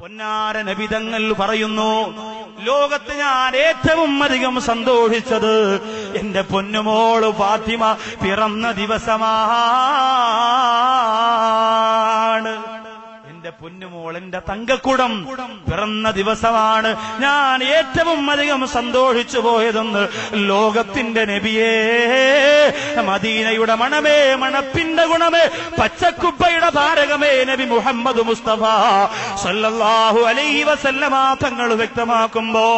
പൊന്നാര നബി തങ്ങൾ പറയുന്നു, ലോകത്ത് ഞാൻ ഏറ്റവും അധികം സന്തോഷിച്ചത് എന്റെ പൊന്നുമോള് ഫാത്തിമ പിറന്ന ദിവസമാണ്. എന്റെ പൊന്നുമോൾ, എന്റെ തങ്കക്കുടം പിറന്ന ദിവസമാണ് ഞാൻ ഏറ്റവും അധികം സന്തോഷിച്ചു പോയതെന്ന് ലോകത്തിന്റെ നബിയേ, മദീനയുടെ മണമേ, മണപ്പിന്റെ ഗുണമേ, പച്ചക്കുപ്പയുടെ താരകമേ നബി മുഹമ്മദ് മുസ്തഫ സല്ലല്ലാഹു അലൈഹി വസല്ലമ തങ്ങൾ വ്യക്തമാക്കുമ്പോ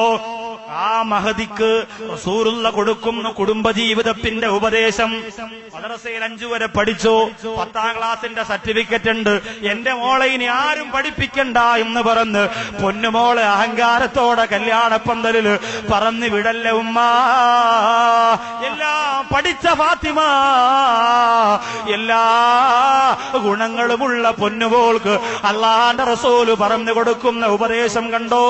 ആ മഹദിക്ക് റസൂലുള്ള കൊടുക്കുന്ന കുടുംബജീവിതത്തിന്റെ ഉപദേശം. മദ്രസയിൽ 5 വരെ പഠിച്ചു, 10ാം ക്ലാസിന്റെ സർട്ടിഫിക്കറ്റ് ഉണ്ട്, എന്റെ മോളെ ഇനി ആരും പഠിപ്പിക്കണ്ട എന്ന് പറഞ്ഞ് പൊന്നുമോളെ അഹങ്കാരത്തോടെ കല്യാണപ്പന്തലില് പറന്ന് വിടല്ല ഉമ്മ. എല്ലാം പഠിച്ച ഫാത്തിമ, എല്ലാ ഗുണങ്ങളുമുള്ള പൊന്നുമോൾക്ക് അല്ലാഹുവിന്റെ റസൂല് പറഞ്ഞു കൊടുക്കുന്ന ഉപദേശം കണ്ടോ.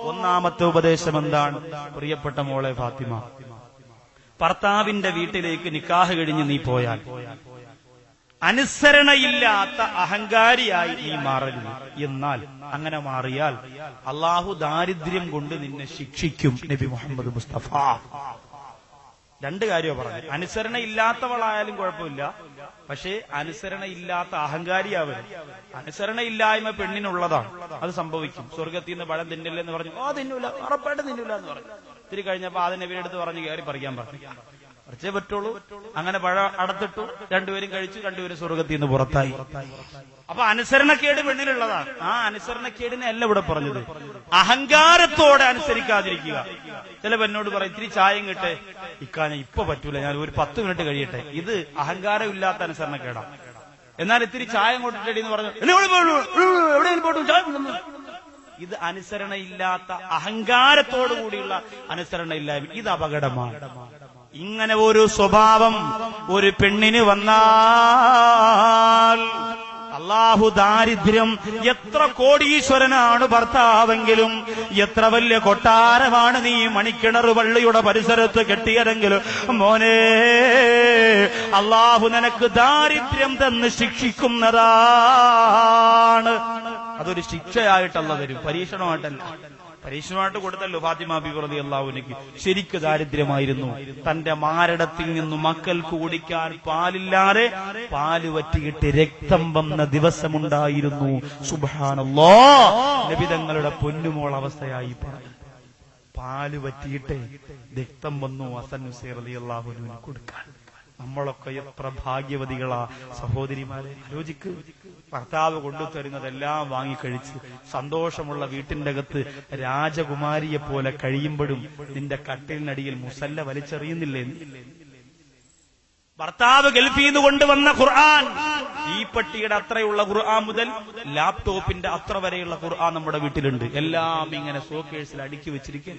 ഒന്നാമത്തെ ഉപദേശം എന്താണ്? പ്രിയപ്പെട്ട മോളെ ഫാത്തിമ, ഭർത്താവിന്റെ വീട്ടിലേക്ക് നിക്കാഹ് കഴിഞ്ഞ് നീ പോയാൽ അനുസരണയില്ലാത്ത അഹങ്കാരിയായി നീ മാറരുത്. എന്നാൽ അങ്ങനെ മാറിയാൽ അള്ളാഹു ദാരിദ്ര്യം കൊണ്ട് നിന്നെ ശിക്ഷിക്കും. നബി മുഹമ്മദ് മുസ്തഫ 2 കാര്യമാണ് പറഞ്ഞത്. അനുസരണയില്ലാത്തവളായാലും കുഴപ്പമില്ല, പക്ഷേ അനുസരണയില്ലാത്ത അഹങ്കാരിയാവരുത്. അനുസരണയില്ലായ്മ പെണ്ണിനുള്ളതാണ്, അത് സംഭവിക്കും. സ്വർഗത്തിൽ നിന്ന് പഴം തിന്നില്ലെന്ന് പറഞ്ഞു, തിന്നൂല, ഉറപ്പായിട്ട് തിന്നൂല എന്ന് പറഞ്ഞു. ഇത്തിരി കഴിഞ്ഞപ്പോ അതിനെ ഇവരെടുത്ത് പറഞ്ഞു കയറി പറിക്കാൻ പറഞ്ഞു, പറിച്ചേ പറ്റുള്ളൂ. അങ്ങനെ പഴം അടത്തിട്ടു, 2 പേരും കഴിച്ചു, 2 പേരും സ്വർഗത്തിൽ നിന്ന് പുറത്തായി. അപ്പൊ അനുസരണക്കേട് പെണ്ണിലുള്ളതാണ്. ആ അനുസരണക്കേടിനെ അല്ല ഇവിടെ പറഞ്ഞത്, അഹങ്കാരത്തോടെ അനുസരിക്കാതിരിക്കുക. ചില പെണ്ണോട് പറയും, ഇത്തിരി ചായം കിട്ടെ, ഇക്കാന ഇപ്പൊ പറ്റൂല, ഞാൻ ഒരു 10 മിനിറ്റ് കഴിയട്ടെ. ഇത് അഹങ്കാരം ഇല്ലാത്ത അനുസരണക്കേടാണ്. എന്നാൽ ഇത്തിരി ചായം കൊണ്ടിട്ടടി എന്ന് പറഞ്ഞു, ഇത് അനുസരണയില്ലാത്ത അഹങ്കാരത്തോടുകൂടിയുള്ള അനുസരണയില്ലായ്മ. ഇത് അപകടമാണ്. ഇങ്ങനെ ഒരു സ്വഭാവം ഒരു പെണ്ണിന് വന്നാൽ അല്ലാഹു ദാരിദ്ര്യം, എത്ര കോടീശ്വരനാണ് ഭർത്താവെങ്കിലും, എത്ര വലിയ കൊട്ടാരമാണ് നീ മണിക്കിണർ വള്ളിയുടെ പരിസരത്ത് കെട്ടിയതെങ്കിലും, മോനെ, അല്ലാഹു നിനക്ക് ദാരിദ്ര്യം തന്ന് ശിക്ഷിക്കുന്നതാണ്. അതൊരു ശിക്ഷയായിട്ടല്ല തരും, പരീക്ഷണമായിട്ടല്ല. പരീക്ഷണമായിട്ട് കൊടുത്തല്ലോ ഫാത്തിമ ബീവി റളിയല്ലാഹു അൻഹയ്ക്ക്. ശരിക്ക് ദാരിദ്ര്യമായിരുന്നു. തന്റെ മാരടത്തിൽ നിന്നും മക്കൾക്ക് കുടിക്കാൻ പാലില്ലാതെ പാല് വറ്റിയിട്ട് രക്തം വന്ന ദിവസമുണ്ടായിരുന്നു. സുബ്ഹാനല്ലാഹ്, നബി തങ്ങളുടെ പൊന്നുമോൾ അവസ്ഥയായി പറഞ്ഞു. പാല് വറ്റിയിട്ട് രക്തം വന്നു ഹസൻ ഹുസൈൻ റളിയല്ലാഹു അൻഹുവിന് കൊടുക്കാൻ. നമ്മളൊക്കെ എത്ര ഭാഗ്യവതികളാ സഹോദരിമാരെ. ആലോചിക്ക്, ഭർത്താവ് കൊണ്ടുതരുന്നതെല്ലാം വാങ്ങിക്കഴിച്ച് സന്തോഷമുള്ള വീട്ടിന്റെ അകത്ത് രാജകുമാരിയെ പോലെ കഴിയുമ്പോഴും നിന്റെ കട്ടിലിനടിയിൽ മുസല്ല വലിച്ചെറിയുന്നില്ലേ? ഭർത്താവ് ഗൾഫിൽ നിന്ന് കൊണ്ടുവന്ന ഖുർആൻ, ഈ പട്ടിയുടെ അത്രയുള്ള ഖുർആൻ മുതൽ ലാപ്ടോപ്പിന്റെ അത്ര വരെയുള്ള ഖുർആൻ നമ്മുടെ വീട്ടിലുണ്ട്. എല്ലാം ഇങ്ങനെ ഷോക്കേഴ്സിൽ അടുക്കി വെച്ചിരിക്കുക.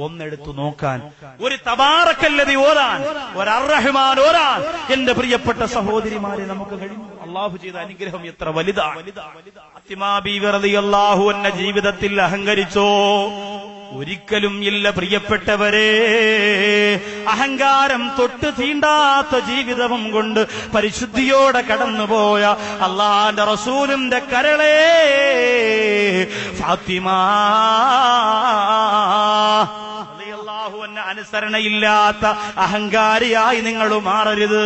ഒന്നെടുത്തു നോക്കാൻ, ഒരു തബാറക്കല്ലദി ഓതാൻ, ഒരു അർറഹ്മാൻ ഓതാൻ എന്റെ പ്രിയപ്പെട്ട സഹോദരിമാരെ നമുക്ക് കഴിഞ്ഞു. അള്ളാഹു ചെയ്ത അനുഗ്രഹം എത്ര വലുതാണ്. ഫാത്തിമ ബീവി റളിയല്ലാഹു അൻഹ ജീവിതത്തിൽ അഹങ്കരിച്ചോ? ഒരിക്കലും ഇല്ല പ്രിയപ്പെട്ടവരെ. അഹങ്കാരം തൊട്ട് തീണ്ടാത്ത ജീവിതവും കൊണ്ട് പരിശുദ്ധിയോടെ കടന്നുപോയ അല്ലാഹുവിന്റെ റസൂലിന്റെ കരളേ ഫാത്തിമ റളിയല്ലാഹു അൻഹ അനുസരണയില്ലാത്ത അഹങ്കാരിയായി നിങ്ങൾ മാറരുത്.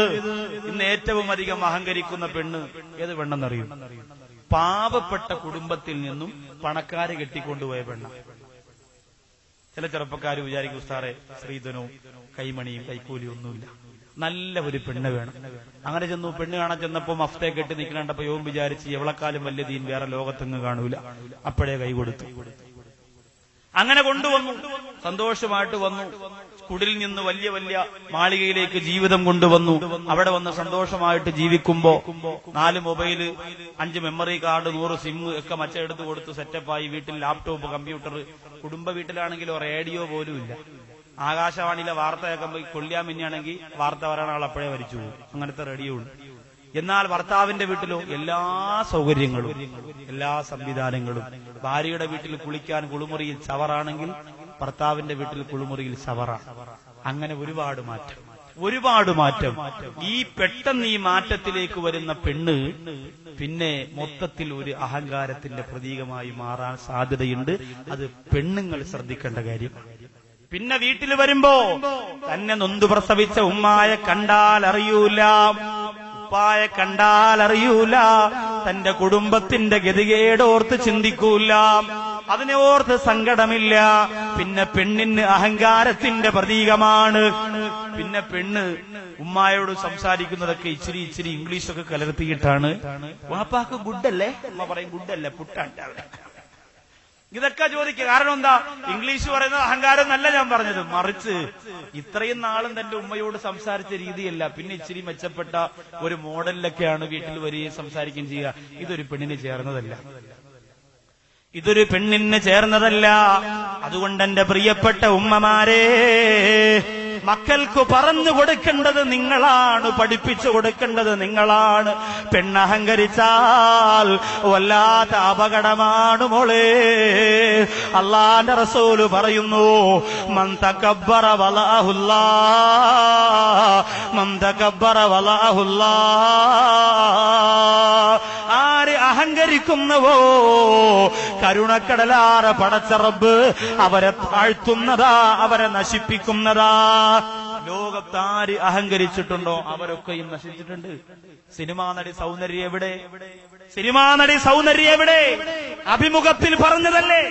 ഇന്ന് ഏറ്റവും അധികം അഹങ്കരിക്കുന്ന പെണ്ണ് ഏത് പെണ്ണെന്നറിയും? പാവപ്പെട്ട കുടുംബത്തിൽ നിന്നും പണക്കാരെ കെട്ടിക്കൊണ്ടുപോയ പെണ്ണ. ചില ചെറുപ്പക്കാർ വിചാരിക്കും, ഉസ്താറെ ശ്രീധനവും കൈമണിയും കൈക്കൂലിയും ഒന്നുമില്ല, നല്ല ഒരു പെണ്ണ് വേണം. അങ്ങനെ ചെന്നു, പെണ്ണ് കാണാൻ ചെന്നപ്പോ മഫ്തയെ കെട്ടി നിൽക്കണ്ടപ്പോ യോം വിചാരിച്ച് എവളക്കാലം വലിയ ദീൻ വേറെ ലോകത്തെങ്ങ് കാണൂല, അപ്പോഴേ കൈ കൊടുത്തു. അങ്ങനെ കൊണ്ടുവന്നു, സന്തോഷമായിട്ട് വന്നു. കുടിൽ നിന്ന് വലിയ വലിയ മാളികയിലേക്ക് ജീവിതം കൊണ്ടുവന്നു. അവിടെ വന്ന് സന്തോഷമായിട്ട് ജീവിക്കുമ്പോ 4 മൊബൈല്, 5 മെമ്മറി കാർഡ്, 100 സിം ഒക്കെ മച്ചെടുത്ത് കൊടുത്ത് സെറ്റപ്പായി. വീട്ടിൽ ലാപ്ടോപ്പ്, കമ്പ്യൂട്ടർ. കുടുംബ വീട്ടിലാണെങ്കിലോ റേഡിയോ പോലും ഇല്ല. ആകാശവാണിയിലെ വാർത്ത കേൾക്കുമ്പോൾ കൊള്ളിയാൻ മിന്നിയാണെങ്കിൽ വാർത്ത വരാൻ ആൾ അപ്പോഴേ വരിച്ചു പോകും. അങ്ങനത്തെ റേഡിയോ ഉണ്ട്. എന്നാൽ ഭർത്താവിന്റെ വീട്ടിലോ എല്ലാ സൗകര്യങ്ങളും, എല്ലാ സംവിധാനങ്ങളും. ഭാര്യയുടെ വീട്ടിൽ കുളിക്കാൻ കുളിമുറിയിൽ ഷവറാണെങ്കിൽ ഭർത്താവിന്റെ വീട്ടിൽ കുളിമുറിയിൽ ഷവറ. അങ്ങനെ ഒരുപാട് മാറ്റം. ഒരുപാട് മാറ്റം. ഈ പെട്ടെന്ന് ഈ മാറ്റത്തിലേക്ക് വരുന്ന പെണ്ണ് പിന്നെ മൊത്തത്തിൽ ഒരു അഹങ്കാരത്തിന്റെ പ്രതീകമായി മാറാൻ സാധ്യതയുണ്ട്. അത് പെണ്ണുങ്ങൾ ശ്രദ്ധിക്കേണ്ട കാര്യം. പിന്നെ വീട്ടിൽ വരുമ്പോ തന്നെ നൊന്തു പ്രസവിച്ച ഉമ്മായ കണ്ടാൽ അറിയൂല, ഉപ്പായ കണ്ടാൽ അറിയൂല, തന്റെ കുടുംബത്തിന്റെ ഗതികേടോർത്ത് ചിന്തിക്കൂല, അതിനെ ഓർത്ത് സങ്കടമില്ല. പിന്നെ പെണ്ണിന് അഹങ്കാരത്തിന്റെ പ്രതീകമാണ്. പിന്നെ പെണ്ണ് ഉമ്മായോട് സംസാരിക്കുന്നതൊക്കെ ഇച്ചിരി ഇച്ചിരി ഇംഗ്ലീഷൊക്കെ കലർത്തിയിട്ടാണ്. വാപ്പാക്ക് ഗുഡല്ലേ, ഉമ്മ പറയും ഗുഡല്ല പുട്ടാണ്. ഇതൊക്കെ ചോദിക്കുക. കാരണം എന്താ? ഇംഗ്ലീഷ് പറയുന്നത് അഹങ്കാരം എന്നല്ല ഞാൻ പറഞ്ഞത്, മറിച്ച് ഇത്രയും നാളും തന്റെ ഉമ്മയോട് സംസാരിച്ച രീതിയല്ല, പിന്നെ ഇച്ചിരി മെച്ചപ്പെട്ട ഒരു മോഡലിലൊക്കെയാണ് വീട്ടിൽ വരികയും സംസാരിക്കുകയും ചെയ്യുക. ഇതൊരു പെണ്ണിന് ചേർന്നതല്ല, ഇതൊരു പെണ്ണിന് ചേർന്നതല്ല. അതുകൊണ്ട് എന്റെ പ്രിയപ്പെട്ട ഉമ്മമാരെ, മക്കൾക്ക് പറഞ്ഞു കൊടുക്കേണ്ടത് നിങ്ങളാണ്, പഠിപ്പിച്ചു കൊടുക്കേണ്ടത് നിങ്ങളാണ്. പെണ്ണഹങ്കരിച്ചാൽ വല്ലാത്ത അപകടമാണ് മോളെ. അല്ലാഹുവിന്റെ റസൂല് പറയുന്നു, മൻ തകബ്ബറ വലഅഹുല്ലാ, മൻ തകബ്ബറ വലഅഹുല്ലാ. ആര് അഹങ്കരിക്കുന്നവോ കരുണക്കടലാറെ പടച്ച റബ്ബ് അവരെ താഴ്ത്തുന്നതാ, അവരെ നശിപ്പിക്കുന്നതാ. ലോകത്താര് അഹങ്കരിച്ചിട്ടുണ്ടോ അവരൊക്കെയും നശിച്ചിട്ടുണ്ട്. സിനിമാ നടി സൗന്ദര്യം എവിടെ? സിനിമാ നടി സൗന്ദര്യം എവിടെ? അഭിമുഖത്തിൽ പറഞ്ഞതല്ലേ,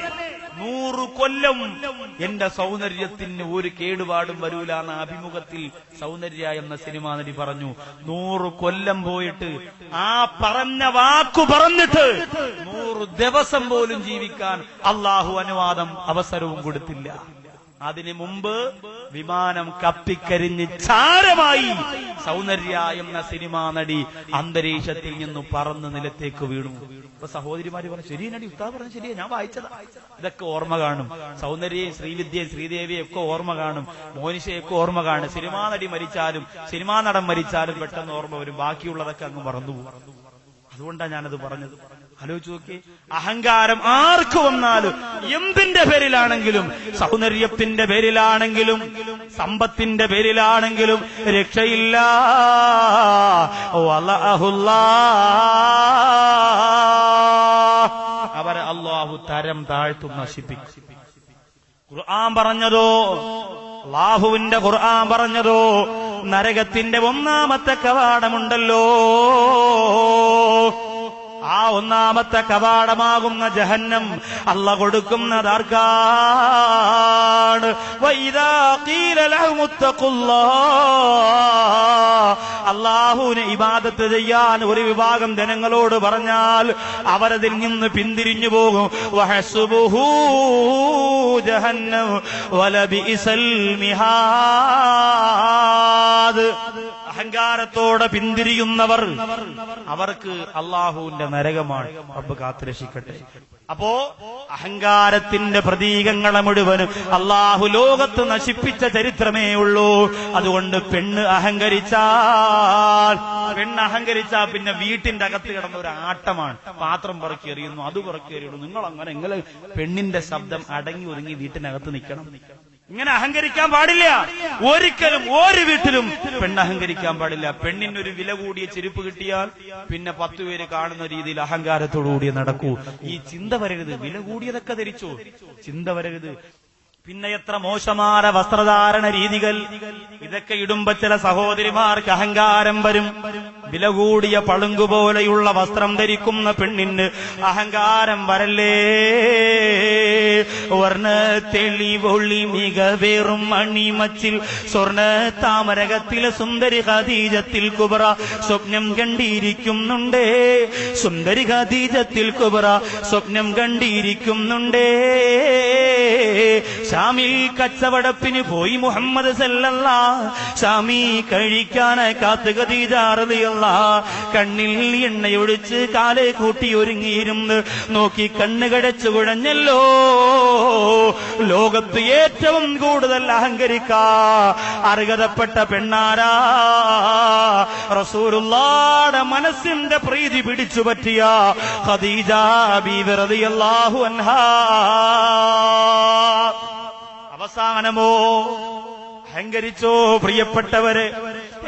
100 കൊല്ലം എന്റെ സൗന്ദര്യത്തിന് ഒരു കേടുപാടും വരൂല എന്ന അഭിമുഖത്തിൽ സൗന്ദര്യ എന്ന സിനിമാ നടി പറഞ്ഞു. 100 കൊല്ലം പോയിട്ട് ആ പറഞ്ഞ വാക്കു പറഞ്ഞിട്ട് 100 ദിവസം പോലും ജീവിക്കാൻ അള്ളാഹു അനുവാദം അവസരവും കൊടുത്തില്ല. അതിനു മുമ്പ് വിമാനം കപ്പിക്കരിഞ്ഞ് ചാരമായി സൗന്ദര്യ എന്ന സിനിമാ നടി അന്തരീക്ഷത്തിൽ നിന്ന് പറന്ന് നിലത്തേക്ക് വീണു. ഇപ്പൊ സഹോദരിമാര് പറഞ്ഞു, ശരി നടി, ഉസ്താദ് പറഞ്ഞു ശരിയാ, ഞാൻ വായിച്ചതാ. ഇതൊക്കെ ഓർമ്മ കാണും. സൗന്ദര്യയും ശ്രീവിദ്യയും ശ്രീദേവിയും ഒക്കെ ഓർമ്മ കാണും, മോനിഷയൊക്കെ ഓർമ്മ കാണും. സിനിമാ നടി മരിച്ചാലും സിനിമാ നടൻ മരിച്ചാലും പെട്ടെന്ന് ഓർമ്മ വരും, ബാക്കിയുള്ളതൊക്കെ അങ്ങ് മറന്നുപോകും. അതുകൊണ്ടാണ് ഞാനത് പറഞ്ഞത്. ആലോചിച്ച് നോക്കി, അഹങ്കാരം ആർക്ക് വന്നാലും, എന്തിന്റെ പേരിലാണെങ്കിലും, സൗന്ദര്യത്തിന്റെ പേരിലാണെങ്കിലും സമ്പത്തിന്റെ പേരിലാണെങ്കിലും രക്ഷയില്ല. അവരെ അല്ലാഹു തരം താഴ്ത്തും, നശിപ്പിക്കും. ഖുർആൻ പറഞ്ഞതോ, അല്ലാഹുവിന്റെ ഖുർആൻ പറഞ്ഞതോ, നരകത്തിന്റെ 1ാമത്തെ കവാടമുണ്ടല്ലോ, ആ 1ാമത്തെ കവാടമാകുന്ന ജഹന്നം അല്ലാഹു കൊടുക്കുന്നതാർക്കാണ്? വഇദാ ഖീല ലഹും ഇത്തഖുല്ലാഹ്, അല്ലാഹുവിനെ ഇബാദത്ത് ചെയ്യാൻ ഒരു വിഭാഗം ജനങ്ങളോട് പറഞ്ഞാൽ അവരതിൽ നിന്ന് പിന്തിരിഞ്ഞു പോകും. വഹസ്ബുഹു ജഹന്നം വലബിഇസൽ മിഹാദ്. അഹങ്കാരത്തോടെ പിന്തിരിയുന്നവർ അവർക്ക് അള്ളാഹുവിന്റെ നരകമാണ്. റബ്ബ് കാത്തുരക്ഷിക്കട്ടെ. അപ്പോ അഹങ്കാരത്തിന്റെ പ്രതീകങ്ങളെ മുഴുവനും അള്ളാഹു ലോകത്ത് നശിപ്പിച്ച ചരിത്രമേ ഉള്ളൂ. അതുകൊണ്ട് പെണ്ണ് അഹങ്കരിച്ചാൽ പിന്നെ വീട്ടിന്റെ അകത്ത് കിടന്ന ഒരു ആട്ടമാണ്. പാത്രം പറക്കി എറിയുന്നു, അത് പറക്കി എറിയുന്നു. നിങ്ങൾ പെണ്ണിന്റെ ശബ്ദം അടങ്ങി ഒതുങ്ങി വീട്ടിനകത്ത് നിൽക്കണം. ഇങ്ങനെ അഹങ്കരിക്കാൻ പാടില്ല. ഒരിക്കലും ഒരു വീട്ടിലും പെണ്ണ് അഹങ്കരിക്കാൻ പാടില്ല. പെണ്ണിനൊരു വില കൂടിയ ചെരുപ്പ് കിട്ടിയാൽ പിന്നെ 10 പേര് കാണുന്ന രീതിയിൽ അഹങ്കാരത്തോടുകൂടി നടക്കൂ. ഈ ചിന്ത വരരുത്. വില കൂടിയതൊക്കെ ധരിച്ചോ, ചിന്ത വരരുത്. പിന്നെ എത്ര മോശമായ വസ്ത്രധാരണ രീതികൾ. ഇതൊക്കെ ഇടുമ്പോ ചില സഹോദരിമാർക്ക് അഹങ്കാരം വരും. വില കൂടിയ പളുങ്കുപോലെയുള്ള വസ്ത്രം ധരിക്കുന്ന പെണ്ണിന് അഹങ്കാരം വരല്ലേ. വർണ്ണ തെളിവൊളി മികവേറും മണിമച്ചിൽ സ്വർണ്ണ താമരകത്തിലെ സുന്ദരി ഖദീജത്തിൽ കുബ്ര സ്വപ്നം കണ്ടിരിക്കുന്നുണ്ടേ. സുന്ദരി ഖദീജത്തിൽ കുബ്ര സ്വപ്നം കണ്ടിരിക്കുന്നുണ്ടേ. ഷാമിൽ കച്ചവടപ്പിന് പോയി മുഹമ്മദ് സല്ലല്ലാഹ്. ഷാമി കഴിക്കാനായി കാത്ത് ഖദീജ റളിയല്ലാഹ്. കണ്ണിൽ എണ്ണയൊഴിച്ച് കാലെ കൂട്ടി ഒരുങ്ങിയിരുന്ന് നോക്കി കണ്ണ് കടച്ചു കുഴഞ്ഞല്ലോ. ലോകത്ത് ഏറ്റവും കൂടുതൽ അർഹതപ്പെട്ട പെണ്ണാരാ? റസൂലുള്ളാഹിയുടെ മനസ്സിന്റെ പ്രീതി പിടിച്ചു പറ്റിയ ഖദീജ ബീവി റളിയല്ലാഹു അൻഹാ. അവസാനമോ അഹങ്കരിച്ചോ പ്രിയപ്പെട്ടവരെ?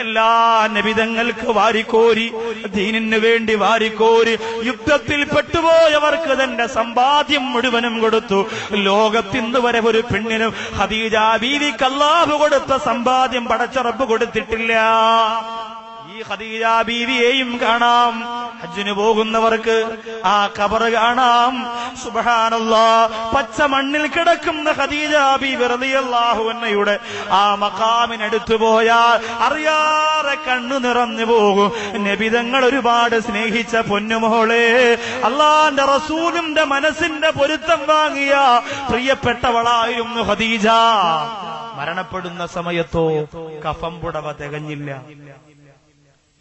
എല്ലാ നബിതങ്ങൾക്ക് വാരിക്കോരി, ദീനിന് വേണ്ടി വാരിക്കോരി, യുദ്ധത്തിൽ പെട്ടുപോയവർക്ക് തന്റെ സമ്പാദ്യം മുഴുവനും കൊടുത്തു. ലോകത്തിന്ന് വരെ ഒരു പെണ്ണിനും ഖദീജ ബീവിക്ക് അല്ലാഹു കൊടുത്ത സമ്പാദ്യം പടച്ച റബ്ബ് കൊടുത്തിട്ടില്ല. ഈ ഖദീജ ബീവിയെയും കാണാം. ഹജ്ജിന് പോകുന്നവർക്ക് ആ ഖബർ കാണാം. സുബ്ഹാനല്ലാഹ്, പച്ച മണ്ണിൽ കിടക്കുന്ന ഖദീജ ബീവി റളിയല്ലാഹു അൻഹയുടെ ആ മഖാമിനടുത്തു പോയാൽ അറിയാതെ കണ്ണു നിറഞ്ഞു പോകും. നബിതങ്ങൾ ഒരുപാട് സ്നേഹിച്ച പൊന്നുമോളെ, അല്ലാഹുവിന്റെ റസൂലിന്റെ മനസ്സിന്റെ പൊരുത്തം വാങ്ങിയ പ്രിയപ്പെട്ടവളായിരുന്നു ഖദീജ. മരണപ്പെടുന്ന സമയത്തോ കഫം പുടവ തികഞ്ഞില്ല.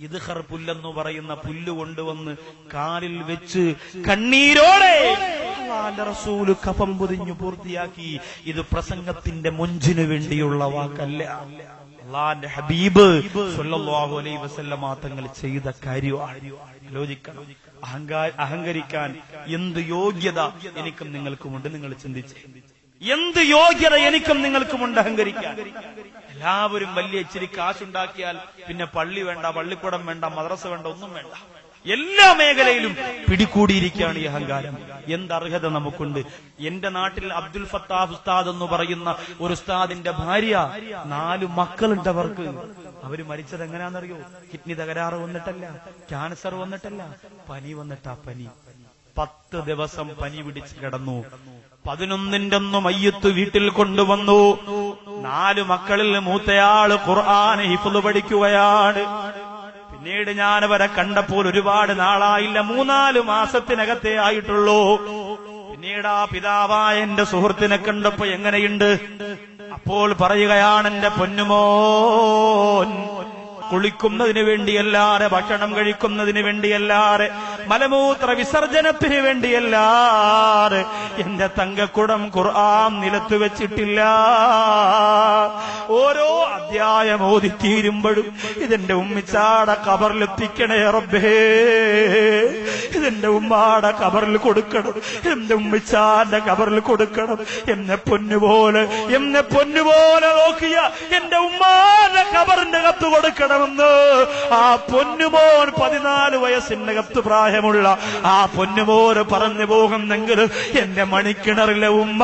ഇദ്ഖർ പുല്ലെന്ന് പറയുന്ന പുല്ല് കൊണ്ടുവന്ന് കാലിൽ വെച്ച് കണ്ണീരോടെ അല്ലാഹുവിന്റെ റസൂല് കഫം പൊതിഞ്ഞു പൂർത്തിയാക്കി. ഇത് പ്രസംഗത്തിന്റെ മൊഞ്ചിനു വേണ്ടിയുള്ള വാക്കല്ല, അല്ലാഹുവിന്റെ ഹബീബ് സ്വല്ലല്ലാഹു അലൈഹി വസല്ലമ തങ്ങൾ ചെയ്ത കാര്യമാണ്. ആലോചിക്കണം, അഹങ്കരിക്കാൻ എന്ത് യോഗ്യത എനിക്കും നിങ്ങൾക്കുമുണ്ട്? നിങ്ങൾ ചിന്തിച്ച്, എന്ത് യോഗ്യത എനിക്കും നിങ്ങൾക്കുമുണ്ട് അഹങ്കരിക്കാൻ? എല്ലാവരും വലിയ ഇച്ചിരി കാശുണ്ടാക്കിയാൽ പിന്നെ പള്ളി വേണ്ട, പള്ളിക്കൂടം വേണ്ട, മദ്രസ വേണ്ട, ഒന്നും വേണ്ട. എല്ലാ മേഖലയിലും പിടികൂടിയിരിക്കുകയാണ് ഈ അഹങ്കാരം. എന്തർഹത നമുക്കുണ്ട്? എന്റെ നാട്ടിൽ അബ്ദുൽ ഫത്താഹ് ഉസ്താദ് എന്ന് പറയുന്ന ഒരു ഉസ്താദിന്റെ ഭാര്യ 4 മക്കളുണ്ടവർക്ക്. അവര് മരിച്ചത് എങ്ങനെയാണെന്നറിയോ? കിഡ്നി തകരാറ് വന്നിട്ടല്ല, ക്യാൻസർ വന്നിട്ടല്ല, പനി വന്നിട്ടാ. പനി 10 ദിവസം പനി പിടിച്ച് കിടന്നു. 11 മയ്യത്ത് വീട്ടിൽ കൊണ്ടുവന്നു. 4 മക്കളിൽ മൂത്തയാള് ഖുർആൻ ഹിഫ്ള് പഠിക്കുകയാണ്. പിന്നീട് ഞാൻ അവരെ കണ്ടപ്പോൾ ഒരുപാട് നാളായില്ല, 3-4 മാസത്തിനകത്തേ ആയിട്ടുള്ളൂ. പിന്നീട് ആ പിതാവായ എന്റെ സുഹൃത്തിനെ കണ്ടപ്പോ എങ്ങനെയുണ്ട്? അപ്പോൾ പറയുകയാണ്, എന്റെ പൊന്നുമോൻ കുളിക്കുന്നതിന് വേണ്ടിയല്ലാതെ, ഭക്ഷണം കഴിക്കുന്നതിന് വേണ്ടിയല്ലാതെ, മലമൂത്ര വിസർജനത്തിന് വേണ്ടിയല്ലാതെ എന്റെ തങ്കക്കുടം ഖുർആൻ നിലത്ത് വെച്ചിട്ടില്ല. ഓരോ അധ്യായം ഓതിത്തീരുമ്പോഴും ഇതെന്റെ ഉമ്മിച്ചാടെ ഖബറിലെത്തിക്കണേ റബ്ബേ, ഇതെന്റെ ഉമ്മാടെ ഖബറിൽ കൊടുക്കണം, എന്റെ ഉമ്മിച്ചാന്റെ ഖബറിൽ കൊടുക്കണം. എന്നെ പൊന്നുപോലെ നോക്കിയ എന്റെ ഉമ്മാന്റെ ഖബറിന്റെ കത്ത് കൊടുക്കണം. ആ പൊന്നുമോൻ 14 വയസ്സിനകത്ത് പ്രായമുള്ള ആ പൊന്നുമോന് പറഞ്ഞു പോകുന്നെങ്കിൽ എന്റെ മണിക്കിണറിലെ ഉമ്മ,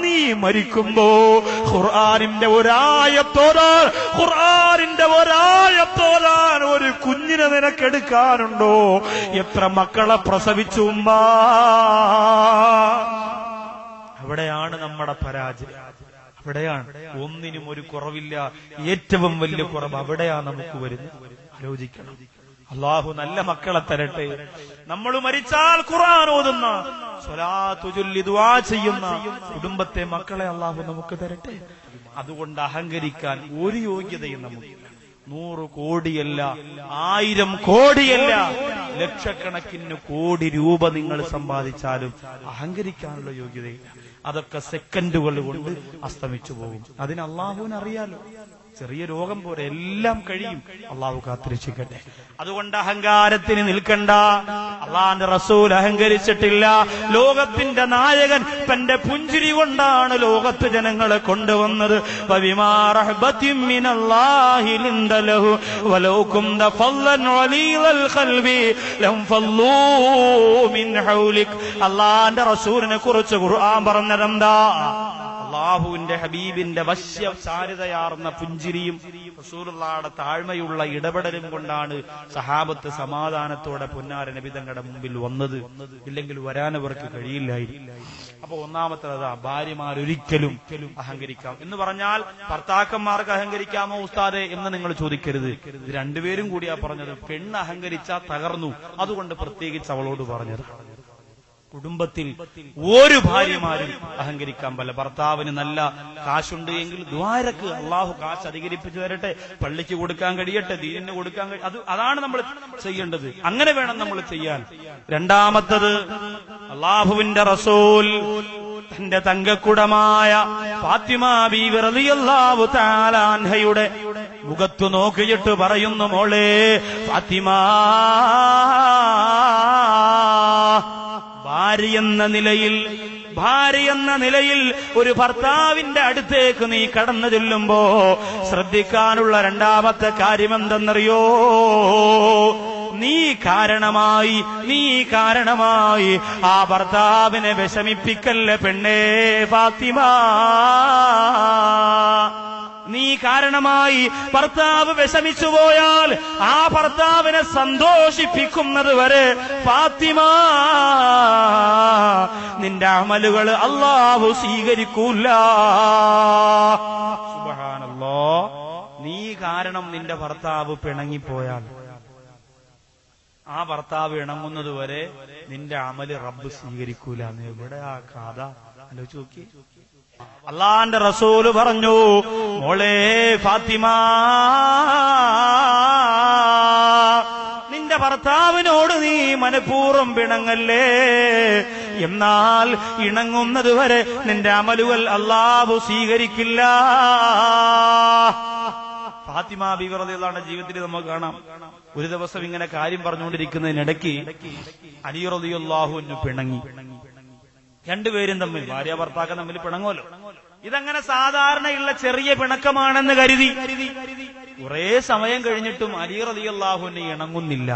നീ മരിക്കുമ്പോ ഖുർആനിന്റെ ഒരായത്തോരാൻ ഒരു കുഞ്ഞിനെ നിനക്കെടുക്കാനുണ്ടോ? എത്ര മക്കളെ പ്രസവിച്ചു ഉമ്മ? അവിടെയാണ് നമ്മുടെ പരാജയം. അവിടെയാണ് ഒന്നിനും ഒരു കുറവില്ല. ഏറ്റവും വലിയ കുറവ് അവിടെയാണ് നമുക്ക് വരുന്നത്. ആലോചിക്കണം. അല്ലാഹു നല്ല മക്കളെ തരട്ടെ. നമ്മൾ മരിച്ചാൽ ഖുർആൻ ഓതുന്ന, സ്വലാത്തു ചൊല്ലി ദുആ ചെയ്യുന്ന കുടുംബത്തെ, മക്കളെ അല്ലാഹു നമുക്ക് തരട്ടെ. അതുകൊണ്ട് അഹങ്കരിക്കാൻ ഒരു യോഗ്യതയും നമുക്കില്ല. 100 കോടിയല്ല, 1000 കോടിയല്ല, ലക്ഷക്കണക്കിന് കോടി രൂപ നിങ്ങൾ സമ്പാദിച്ചാലും അഹങ്കരിക്കാനുള്ള യോഗ്യതയില്ല. അതൊക്കെ സെക്കൻഡുകൾ കൊണ്ട് അസ്തമിച്ചു പോകും. അതിന് അള്ളാഹുവിന് അറിയാലോ. ചെറിയ രോഗം പോലെ എല്ലാം കഴിയും. അള്ളാഹു കാത്തിരക്ഷിക്കട്ടെ. അതുകൊണ്ട് അഹങ്കാരത്തിന് നിൽക്കണ്ട. അള്ളാന്റെ റസൂൽ അഹങ്കരിച്ചിട്ടില്ല. ലോകത്തിന്റെ നായകൻ തന്റെ പുഞ്ചിരി കൊണ്ടാണ് ലോകത്ത് ജനങ്ങളെ കൊണ്ടുവന്നത്. അള്ളാന്റെ റസൂലിനെ കുറിച്ച് ഖുർആൻ പറഞ്ഞതെന്താ? അല്ലാഹുവിന്റെ ഹബീബിന്റെ വശ്യചാരിതയാർന്ന പുഞ്ചിരിയും റസൂലുള്ളാഹിയുടെ താഴ്മയുള്ള ഇടപെടലും കൊണ്ടാണ് സഹാബത്ത് സമാധാനത്തോടെ പൊന്നാര നബി തങ്ങളുടെ മുമ്പിൽ വന്നത്. ഇല്ലെങ്കിൽ വരാനവർക്ക് കഴിയില്ലായിരുന്നു. അപ്പൊ ഒന്നാമത്തേതാ, ഭാര്യമാരൊരിക്കലും അഹങ്കരിക്കാം എന്ന് പറഞ്ഞാൽ ഭർത്താക്കന്മാർക്ക് അഹങ്കരിക്കാമോ ഉസ്താദെ എന്ന് നിങ്ങൾ ചോദിക്കരുത്. ഇത് രണ്ടുപേരും കൂടിയാ പറഞ്ഞത്. പെണ്ണ് അഹങ്കരിച്ചാ തകർന്നു. അതുകൊണ്ട് പ്രത്യേകിച്ച് അവളോട് പറഞ്ഞത്. കുടുംബത്തിൽ ഒരു ഭാര്യമാരും അഹങ്കരിക്കാൻ പറ്റില്ല. ഭർത്താവിന് നല്ല കാശുണ്ട് എങ്കിൽ ദ്വാരക്ക് അള്ളാഹു കാശ് അധികരിപ്പിച്ചു തരട്ടെ, പള്ളിക്ക് കൊടുക്കാൻ കഴിയട്ടെ, ദീനിന് കൊടുക്കാൻ അതാണ് നമ്മൾ ചെയ്യേണ്ടത്. അങ്ങനെ വേണം നമ്മൾ ചെയ്യാൻ. രണ്ടാമത്തത്, അള്ളാഹുവിന്റെ റസൂൽ തന്റെ തങ്കക്കുടമായ ഫാത്തിമ ബീവി റളിയല്ലാഹു തആല അൻഹയുടെ മുഖത്തു നോക്കിയിട്ട് പറയുന്നു, മോളെ ഫാത്തിമ, ഭാര്യ എന്ന നിലയിൽ ഭാര്യ എന്ന നിലയിൽ ഒരു ഭർത്താവിന്റെ അടുത്തേക്ക് നീ കടന്നു ചെല്ലുമ്പോ ശ്രദ്ധിക്കാനുള്ള രണ്ടാമത്തെ കാര്യം എന്തെന്നറിയോ? നീ കാരണമായി ആ ഭർത്താവിനെ വിഷമിപ്പിക്കല്ല പെണ്ണേ ഫാത്തിമ. നീ കാരണമായി ഭർത്താവ് വിഷമിച്ചു പോയാൽ ആ ഭർത്താവിനെ സന്തോഷിപ്പിക്കുന്നത് വരെ ഫാത്തിമ നിന്റെ അമലുകൾ അല്ലാഹു സ്വീകരിക്കൂല. സുബ്ഹാനല്ലാഹ്. നീ കാരണം നിന്റെ ഭർത്താവ് പിണങ്ങിപ്പോയാൽ ആ ഭർത്താവ് ഇണങ്ങുന്നത് വരെ നിന്റെ അമല് റബ്ബ് സ്വീകരിക്കൂല. എവിടെ ആ കഥ ആലോചിച്ച് നോക്കി. അള്ളാന്റെ റസൂല് പറഞ്ഞു, മോളെ ഫാത്തിമ, നിന്റെ ഭർത്താവിനോട് നീ മനഃപൂർവ്വം പിണങ്ങല്ലേ. എന്നാൽ ഇണങ്ങുന്നത് വരെ നിന്റെ അമലുകൾ അല്ലാഹു സ്വീകരിക്കില്ല. ഫാത്തിമ ബീവി റളിയല്ലാഹു അൻഹ ജീവിതത്തിൽ നമുക്ക് കാണാം. ഒരു ദിവസം ഇങ്ങനെ കാര്യം പറഞ്ഞുകൊണ്ടിരിക്കുന്നതിനിടയ്ക്ക് അലി റളിയല്ലാഹു അൻഹു പിണങ്ങി. രണ്ടുപേരും തമ്മിൽ, ഭാര്യ ഭർത്താക്കൾ തമ്മിൽ പിണങ്ങുമല്ലോ. ഇതങ്ങനെ സാധാരണയുള്ള ചെറിയ പിണക്കമാണെന്ന് കരുതി കുറെ സമയം കഴിഞ്ഞിട്ടും അലി റളിയല്ലാഹു അൻഹു ഇണങ്ങുന്നില്ല.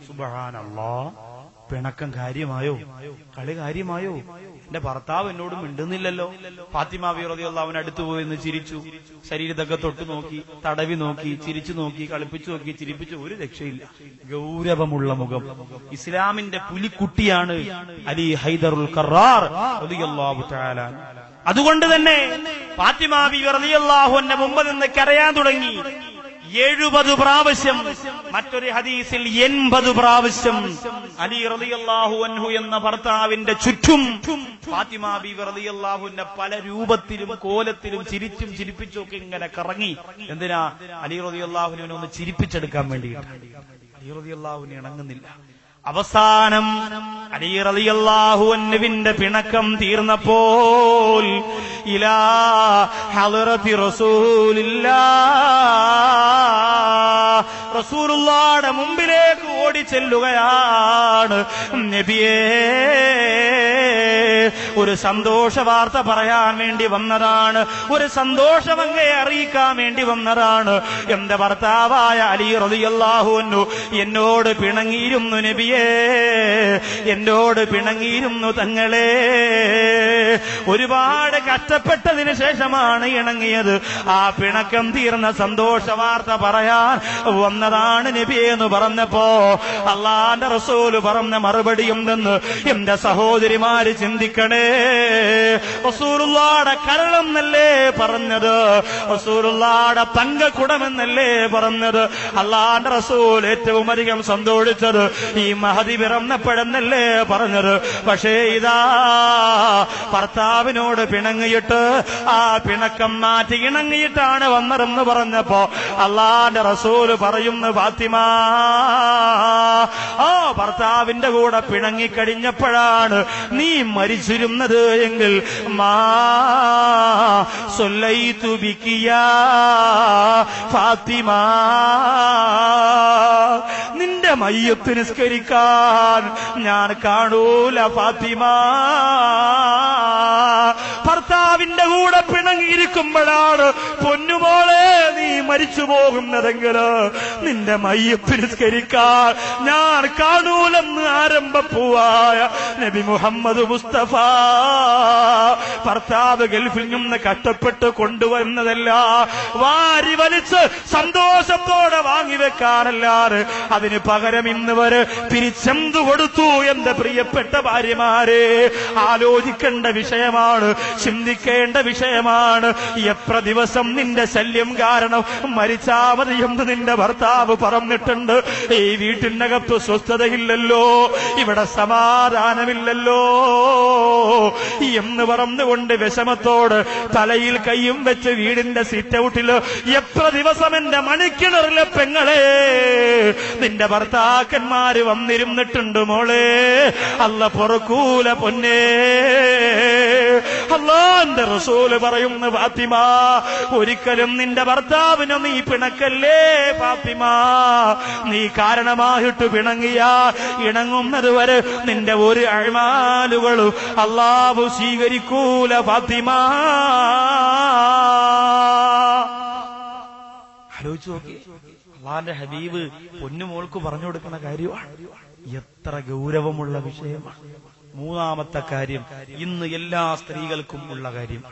സുബ്ഹാനല്ലാഹ്. പിണക്കം കാര്യമായോ? കളി കാര്യമായോ? എന്റെ ഭർത്താവ് എന്നോട് മിണ്ടുന്നില്ലല്ലോ. ഫാത്തിമ ബീവി റളിയല്ലാഹു അൻഹ അടുത്തു പോയി എന്ന് ചിരിച്ചു. ശരീരത്തൊക്കെ തൊട്ടു നോക്കി, തടവി നോക്കി, ചിരിച്ചു നോക്കി, കളിപ്പിച്ചു നോക്കി, ചിരിപ്പിച്ചു. ഒരു രക്ഷയില്ല. ഗൗരവമുള്ള മുഖം. ഇസ്ലാമിന്റെ പുലിക്കുട്ടിയാണ് അലി ഹൈദറുൽ ഖറാർ റളിയല്ലാഹു തആല. അതുകൊണ്ട് തന്നെ ഫാത്തിമ ബീവി റളിയല്ലാഹു അൻഹ മുമ്പ് നിന്ന് കരയാൻ തുടങ്ങി. 70 പ്രാവശ്യം, മറ്റൊരു ഹദീസിൽ 80 പ്രാവശ്യം അലി റളിയല്ലാഹു അൻഹു എന്ന ഭർത്താവിന്റെ ചുറ്റും ഫാത്തിമ ബീവി റളിയല്ലാഹു അൻഹ പല രൂപത്തിലും കോലത്തിലും ചിരിച്ചും ചിരിപ്പിച്ചും ഒക്കെ ഇങ്ങനെ കറങ്ങി. എന്തിനാ? അലി റളിയല്ലാഹു അൻഹുവിനെ ഒന്ന് ചിരിപ്പിച്ചെടുക്കാൻ വേണ്ടിയിട്ട്. അലി റളിയല്ലാഹു അൻഹു ഇണങ്ങുന്നില്ല. അവസാനം അലി റളിയല്ലാഹു അൻഹുവിന്റെ പിണക്കം തീർന്നപ്പോൾ ഇലാ ഹളറത്തി റസൂലുള്ളാഹിയുടെ മുമ്പിലേക്ക് ഓടിച്ചെല്ലുകയാണ്. നബിയേ, ഒരു സന്തോഷ വാർത്ത പറയാൻ വേണ്ടി വന്നതാണ്, ഒരു സന്തോഷം അങ്ങയെ അറിയിക്കാൻ വേണ്ടി വന്നതാണ്. എന്റെ ഭർത്താവായ അലി റളിയല്ലാഹു അൻഹു എന്നോട് പിണങ്ങിയിരുന്നു നബിയേ, എന്നോട് പിണങ്ങിയിരുന്നു തങ്ങളെ. ഒരുപാട് കഷ്ടപ്പെട്ടതിന് ശേഷമാണ് ഇണങ്ങിയത്. ആ പിണക്കം തീർന്ന സന്തോഷ വാർത്ത പറയാൻ വന്നതാണ് നബിയെ എന്ന് പറഞ്ഞപ്പോ അള്ളാന്റെ റസൂല് പറഞ്ഞ മറുപടി എന്തെന്ന് എന്റെ സഹോദരിമാര് ചിന്തിക്കണേ. റസൂലുള്ളാഹിയുടെ കരളെന്നല്ലേ പറഞ്ഞത്, റസൂലുള്ളാഹിയുടെ തങ്കക്കുടമെന്നല്ലേ പറഞ്ഞത്. അള്ളാന്റെ റസൂൽ ഏറ്റവും അധികം സന്തോഷിച്ചത് ഈ മഹദി പിറന്നപ്പോഴെന്നല്ലേ പറഞ്ഞത്. പക്ഷേ ഇതാ ഭർത്താവിനോട് പിണങ്ങിയിട്ട് ആ പിണക്കം മാറ്റി ഇണങ്ങിയിട്ടാണ് വന്നതെന്ന് പറഞ്ഞപ്പോ അള്ളാന്റെ റസൂല് പറയുന്നു, ഫാത്തിമ, ആ ഭർത്താവിന്റെ കൂടെ പിണങ്ങിക്കഴിഞ്ഞപ്പോഴാണ് നീ മരിച്ചിരുന്നത് എങ്കിൽ മാ സല്ലൈതു ബികിയാ ഫാത്തിമ, നിന്റെ മയ്യത്ത് നിസ്കരിക്കാൻ ഞാൻ കാണൂല ഫാത്തിമ. ഭർത്താവിന്റെ കൂടെ പിണങ്ങിയിരിക്കുമ്പോഴാണ് പൊന്നുമോളെ നീ മരിച്ചു പോകുന്നതെങ്കിൽ നിന്റെ മയ്യത്ത് നിസ്കരിക്കാൻ ഞാൻ കാണൂലെന്ന് ആരംഭപ്പൂവായ നബി മുഹമ്മദ് മുസ്തഫ. ഭർത്താവ് ഗൾഫിൽ നിന്ന് കഷ്ടപ്പെട്ട് കൊണ്ടുവരുന്നതല്ല, വാരി വലിച്ച് സന്തോഷത്തോടെ വാങ്ങിവെക്കാനല്ലാതെ അതിന് പകരം ഇന്ന് വരെ തിരിച്ചെന്തു കൊടുത്തു എന്റെ പ്രിയപ്പെട്ട ഭാര്യമാരെ? ആലോചിക്കേണ്ട വിഷയമാണ്, ചിന്തിക്കേണ്ട വിഷയമാണ്. എത്ര ദിവസം നിന്റെ ശല്യം കാരണം മരിച്ചാ മതി എന്ന് നിന്റെ ഭർത്താവ് പറഞ്ഞിട്ടുണ്ട്. ഈ വീട്ടിനകത്ത് സ്വസ്ഥതയില്ലല്ലോ, ഇവിടെ സമാധാനമില്ലല്ലോ എന്ന് പറഞ്ഞുകൊണ്ട് വിഷമത്തോട് തലയിൽ കൈയും വെച്ച് വീടിന്റെ സിറ്റ് ഔട്ടില് എത്ര ദിവസം എന്റെ മണിക്കിണറിലെ പെങ്ങളെ നിന്റെ ഭർത്താക്കന്മാര് വന്നിരുന്നിട്ടുണ്ട് മോളെ. അല്ല പൊറുക്കൂല പൊന്നേ. അല്ലാഹുവിന്റെ റസൂല് പറയുന്നു, ഫാത്തിമ ഒരിക്കലും നിന്റെ ഭർത്താവിനെ നീ പിണക്കല്ലേ ഫാത്തിമ. നീ കാരണമായിട്ട് പിണങ്ങിയ ഇണങ്ങുന്നത് വരെ നിന്റെ ഒരു അഅ്മാലുകളും അല്ലാഹു സ്വീകരിക്കൂല ഫാത്തിമ. ആലോചിച്ചു നോക്കി, അല്ലാഹുവിന്റെ ഹബീബ് പൊന്നുമോൾക്ക് പറഞ്ഞു കൊടുക്കുന്ന കാര്യമാണ്. എത്ര ഗൗരവമുള്ള വിഷയമാണ്. മൂന്നാമത്തെ കാര്യം, ഇന്ന് എല്ലാ സ്ത്രീകൾക്കും ഉള്ള കാര്യം,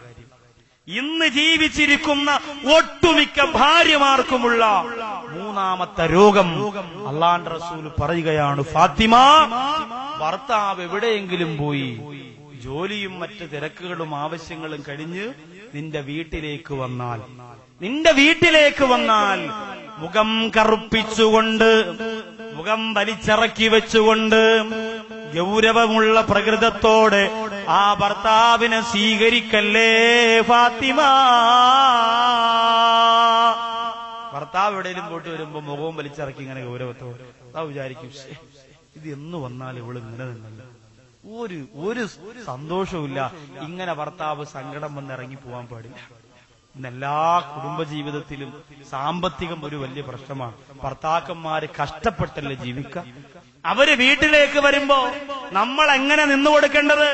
ഇന്ന് ജീവിച്ചിരിക്കുന്ന ഒട്ടുമിക്ക ഭാര്യമാർക്കുമുള്ള മൂന്നാമത്തെ രോഗം. അല്ലാഹുവിന്റെ റസൂൽ പറയുകയാണ്, ഫാത്തിമ ഭർത്താവ് എവിടെയെങ്കിലും പോയി ജോലിയും മറ്റ് തിരക്കുകളും ആവശ്യങ്ങളും കഴിഞ്ഞ് നിന്റെ വീട്ടിലേക്ക് വന്നാൽ മുഖം കറുപ്പിച്ചുകൊണ്ട്, മുഖം വലിച്ചിറക്കി വെച്ചുകൊണ്ട്, ഗൗരവമുള്ള പ്രകൃതത്തോടെ ആ ഭർത്താവിനെ സ്വീകരിക്കല്ലേ ഫാത്തിമ. ഭർത്താവ് എവിടെയെങ്കിലും പോയിട്ട് വരുമ്പോ മുഖവും വലിച്ചിറക്കി ഇങ്ങനെ ഗൗരവത്തോടെ അതാ വിചാരിക്കും, ഇത് എന്ന് വന്നാൽ ഇവള് ഇങ്ങനെ നിന്നല്ല, ഒരു സന്തോഷവുമില്ല. ഇങ്ങനെ ഭർത്താവ് സങ്കടം വന്ന് ഇറങ്ങി പോവാൻ പാടില്ല. ഇന്നെല്ലാ കുടുംബജീവിതത്തിലും സാമ്പത്തികം ഒരു വലിയ പ്രശ്നമാണ്. ഭർത്താക്കന്മാര് കഷ്ടപ്പെട്ടല്ലേ ജീവിക്കുക. അവര് വീട്ടിലേക്ക് വരുമ്പോ നമ്മൾ എങ്ങനെ നിന്നു കൊടുക്കേണ്ടത്?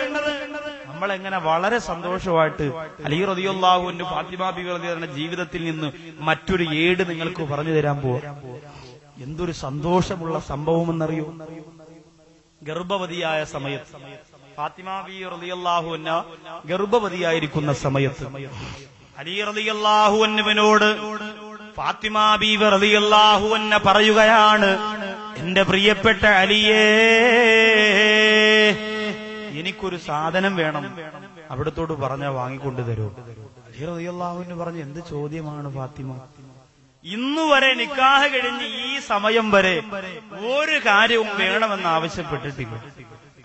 നമ്മളെങ്ങനെ വളരെ സന്തോഷമായിട്ട് അലി റളിയല്ലാഹു അൻഹു ഫാത്തിമ ബീവി റളിയല്ലാഹു അൻഹ ജീവിതത്തിൽ നിന്ന് മറ്റൊരു ഏട് നിങ്ങൾക്ക് പറഞ്ഞു തരാൻ പോവാ. എന്തൊരു സന്തോഷമുള്ള സംഭവമെന്നറിയോ? ഗർഭവതിയായ സമയത്ത്, ഫാത്തിമ ബീവി റളിയല്ലാഹു അൻഹ ഗർഭവതിയായിരിക്കുന്ന സമയത്ത് അലി റളിയല്ലാഹു അൻഹുവിനോട് ഫാത്തിമ ബീവി റളിയല്ലാഹു അൻഹ പറയുകയാണ്, എന്റെ പ്രിയപ്പെട്ട അലിയേ, എനിക്കൊരു സാധനം വേണം, അവിടത്തോട് പറഞ്ഞാ വാങ്ങിക്കൊണ്ടു തരൂ. അലി റളിയല്ലാഹു അൻഹു പറഞ്ഞു, എന്ത് ചോദ്യമാണ് ഫാത്തിമ? ഇന്നുവരെ നിക്കാഹ് കഴിഞ്ഞ് ഈ സമയം വരെ ഒരു കാര്യവും വേണമെന്ന് ആവശ്യപ്പെട്ടിട്ടില്ല.